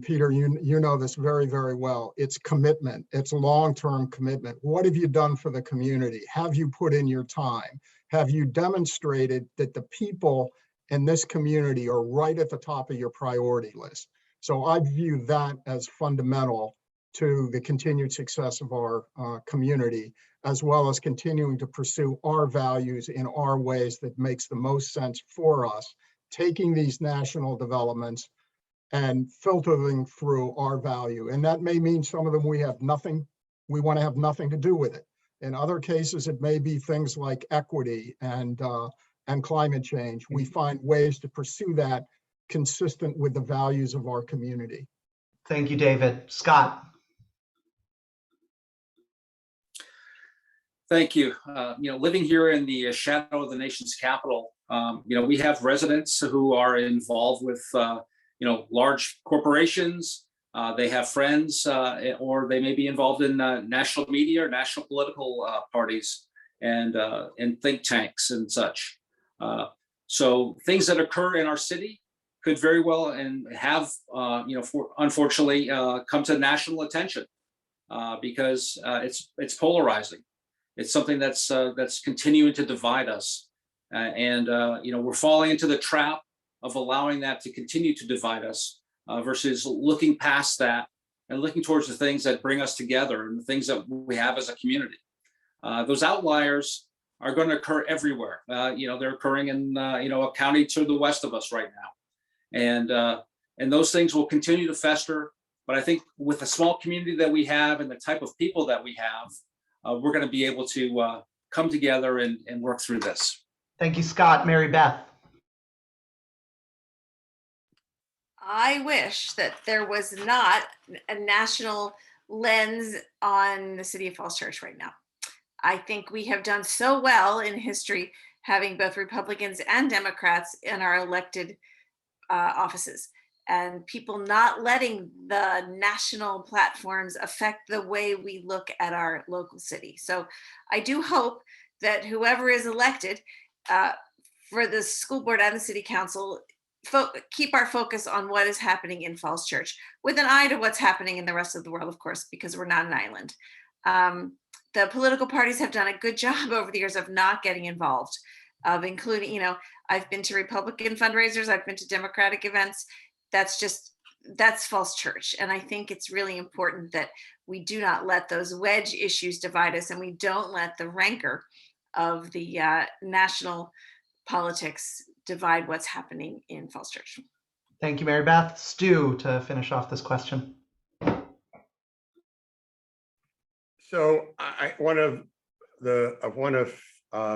Peter, you know this very, very well. It's commitment. It's long-term commitment. What have you done for the community? Have you put in your time? Have you demonstrated that the people in this community are right at the top of your priority list? So I view that as fundamental to the continued success of our community, as well as continuing to pursue our values in our ways that makes the most sense for us, taking these national developments and filtering through our value. And that may mean some of them we want to have nothing to do with it. In other cases, it may be things like equity and climate change. We find ways to pursue that consistent with the values of our community. Thank you, David. Scott. Thank you. Living here in the shadow of the nation's capital, we have residents who are involved with large corporations. They have friends, or they may be involved in national media or national political parties and think tanks and such. So things that occur in our city could very well and have, unfortunately, come to national attention because it's polarizing. It's something that's continuing to divide us, and we're falling into the trap of allowing that to continue to divide us versus looking past that and looking towards the things that bring us together and the things that we have as a community. Those outliers are going to occur everywhere. They're occurring in a county to the west of us right now, and those things will continue to fester. But I think with the small community that we have and the type of people that we have, we're going to be able to come together and work through this. Thank you, Scott. Mary Beth. I wish that there was not a national lens on the city of Falls Church right now. I think we have done so well in history, having both Republicans and Democrats in our elected offices, and people not letting the national platforms affect the way we look at our local city. So I do hope that whoever is elected for the school board and the city council keep our focus on what is happening in Falls Church, with an eye to what's happening in the rest of the world, of course, because we're not an island. The political parties have done a good job over the years of not getting involved, of including, I've been to Republican fundraisers, I've been to Democratic events. That's Falls Church. And I think it's really important that we do not let those wedge issues divide us, and we don't let the rancor of the national politics divide what's happening in Falls Church. Thank you, Mary Beth. Stu, to finish off this question. So one of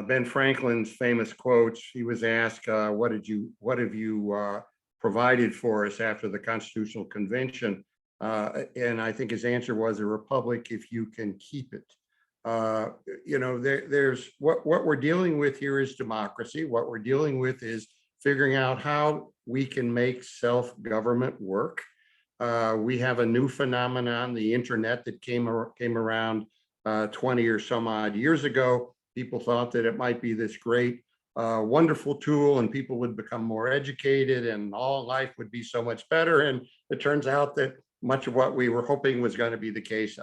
Ben Franklin's famous quotes, he was asked, what have you provided for us after the Constitutional Convention? And I think his answer was, a republic if you can keep it. There's what we're dealing with here is democracy. What we're dealing with is figuring out how we can make self-government work. We have a new phenomenon, the internet, that came around 20 or some odd years ago. People thought that it might be this great, wonderful tool, and people would become more educated and all life would be so much better. And it turns out that much of what we were hoping was going to be the case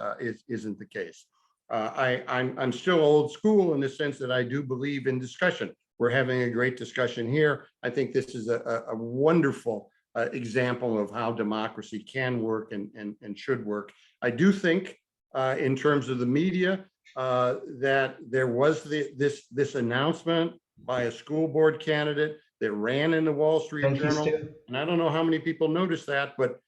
isn't the case. I'm still old school in the sense that I do believe in discussion. We're having a great discussion here. I think this is a wonderful example of how democracy can work and should work. I do think in terms of the media that there was this announcement by a school board candidate that ran in the Wall Street Journal. And I don't know how many people noticed that, but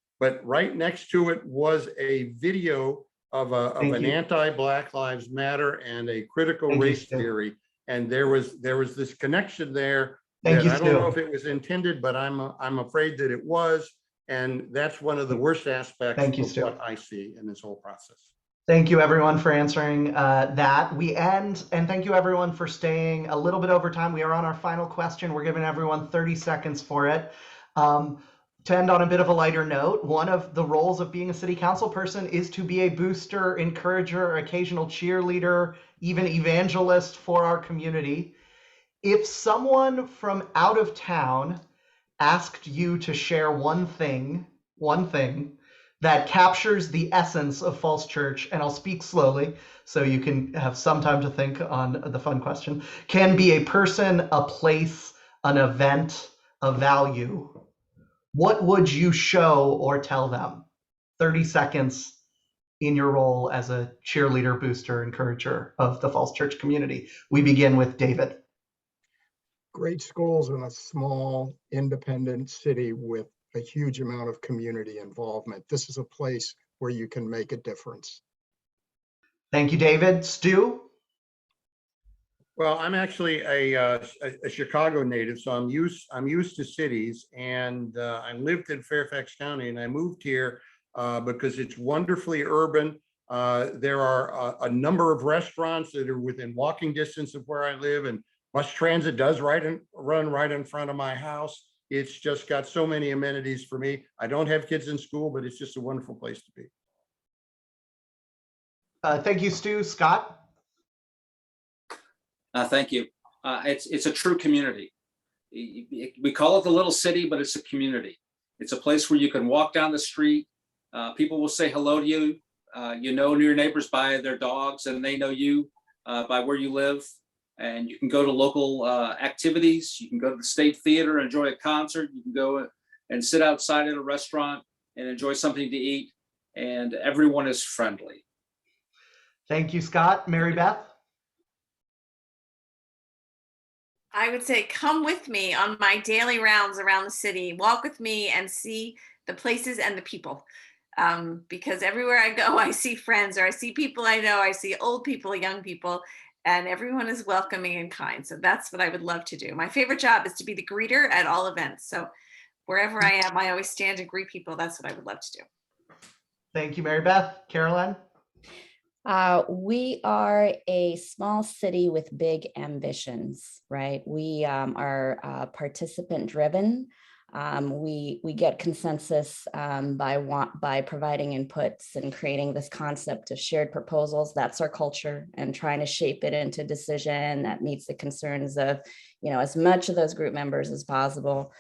right next to it was a video of an anti-Black Lives Matter and a critical race theory. And there was this connection there that I don't know if it was intended, but I'm afraid that it was. And that's one of the worst aspects of what I see in this whole process. Thank you, everyone, for answering that. We end, and thank you, everyone, for staying a little bit over time. We are on our final question. We're giving everyone 30 seconds for it. To end on a bit of a lighter note, one of the roles of being a city council person is to be a booster, encourager, occasional cheerleader, even evangelist for our community. If someone from out of town asked you to share one thing that captures the essence of Falls Church, and I'll speak slowly so you can have some time to think on the fun question, can be a person, a place, an event, a value, what would you show or tell them? 30 seconds in your role as a cheerleader, booster, encourager of the Falls Church community. We begin with David. Great schools in a small, independent city with a huge amount of community involvement. This is a place where you can make a difference. Thank you, David. Stu? Well, I'm actually a Chicago native, so I'm used to cities, and I lived in Fairfax County, and I moved here because it's wonderfully urban. There are a number of restaurants that are within walking distance of where I live, and bus transit does run right in front of my house. It's just got so many amenities for me. I don't have kids in school, but it's just a wonderful place to be. Thank you, Stu. Scott? Thank you. It's a true community. We call it the little city, but it's a community. It's a place where you can walk down the street. People will say hello to you. You know your neighbors by their dogs, and they know you by where you live. And you can go to local activities. You can go to the State Theater and enjoy a concert. You can go and sit outside at a restaurant and enjoy something to eat. And everyone is friendly. Thank you, Scott. Mary Beth? I would say come with me on my daily rounds around the city. Walk with me and see the places and the people. Because everywhere I go, I see friends, or I see people I know. I see old people, young people, and everyone is welcoming and kind. So that's what I would love to do. My favorite job is to be the greeter at all events. So wherever I am, I always stand and greet people. That's what I would love to do. Thank you, Mary Beth. Caroline? We are a small city with big ambitions, right? We are participant driven. We get consensus by providing inputs and creating this concept of shared proposals. That's our culture, and trying to shape it into decision that meets the concerns of, as much of those group members as possible.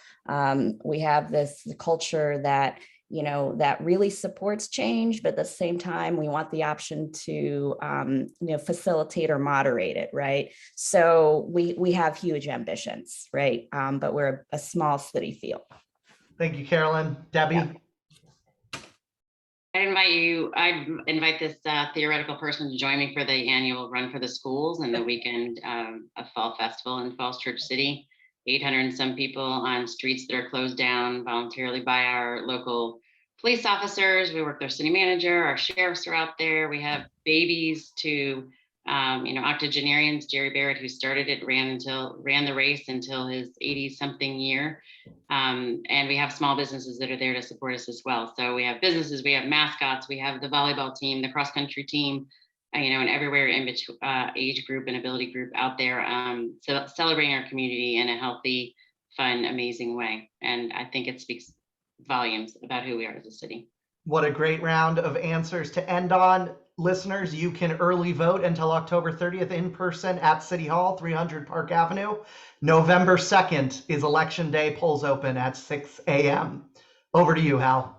We have this culture that that really supports change, but at the same time, we want the option to, facilitate or moderate it, right? So we have huge ambitions, right? But we're a small city feel. Thank you, Carolyn. Debbie? Yeah. I invite this theoretical person to join me for the annual Run for the Schools and the weekend of Fall Festival in Falls Church City. 800 and some people on streets that are closed down voluntarily by our local police officers. We work with our city manager, our sheriffs are out there. We have babies to, octogenarians. Jerry Barrett, who started it, ran the race until his 80-something year. And we have small businesses that are there to support us as well. So we have businesses, we have mascots, we have the volleyball team, the cross country team, and everywhere in between age group and ability group out there, so celebrating our community in a healthy, fun, amazing way. And I think it speaks volumes about who we are as a city. What a great round of answers to end on. Listeners, you can early vote until October 30th in person at City Hall, 300 Park Avenue. November 2nd is Election Day. Polls open at 6 a.m. Over to you, Hal.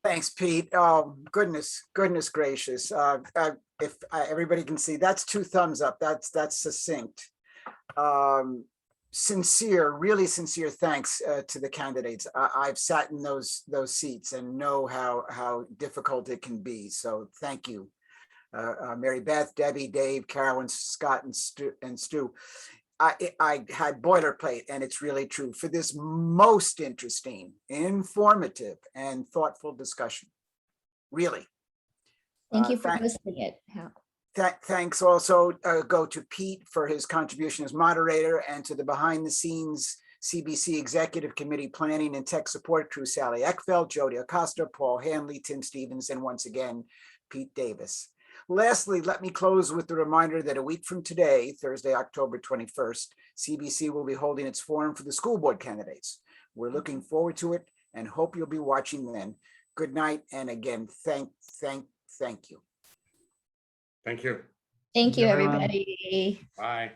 Thanks, Pete. Oh, goodness gracious. If everybody can see, that's 2 thumbs up. That's succinct. Really sincere thanks to the candidates. I've sat in those seats and know how difficult it can be. So thank you, Mary Beth, Debbie, Dave, Carolyn, Scott, and Stu. I had boilerplate, and it's really true, for this most interesting, informative, and thoughtful discussion. Really. Thank you for hosting it, Hal. Thanks also go to Pete for his contribution as moderator, and to the behind the scenes CBC Executive Committee Planning and Tech Support Crew, Sally Eckfeld, Jody Acosta, Paul Hanley, Tim Stevens, and once again, Pete Davis. Lastly, let me close with the reminder that a week from today, Thursday, October 21st, CBC will be holding its forum for the school board candidates. We're looking forward to it and hope you'll be watching then. Good night, and again, thank you. Thank you. Thank you, everyone. everybody. Bye.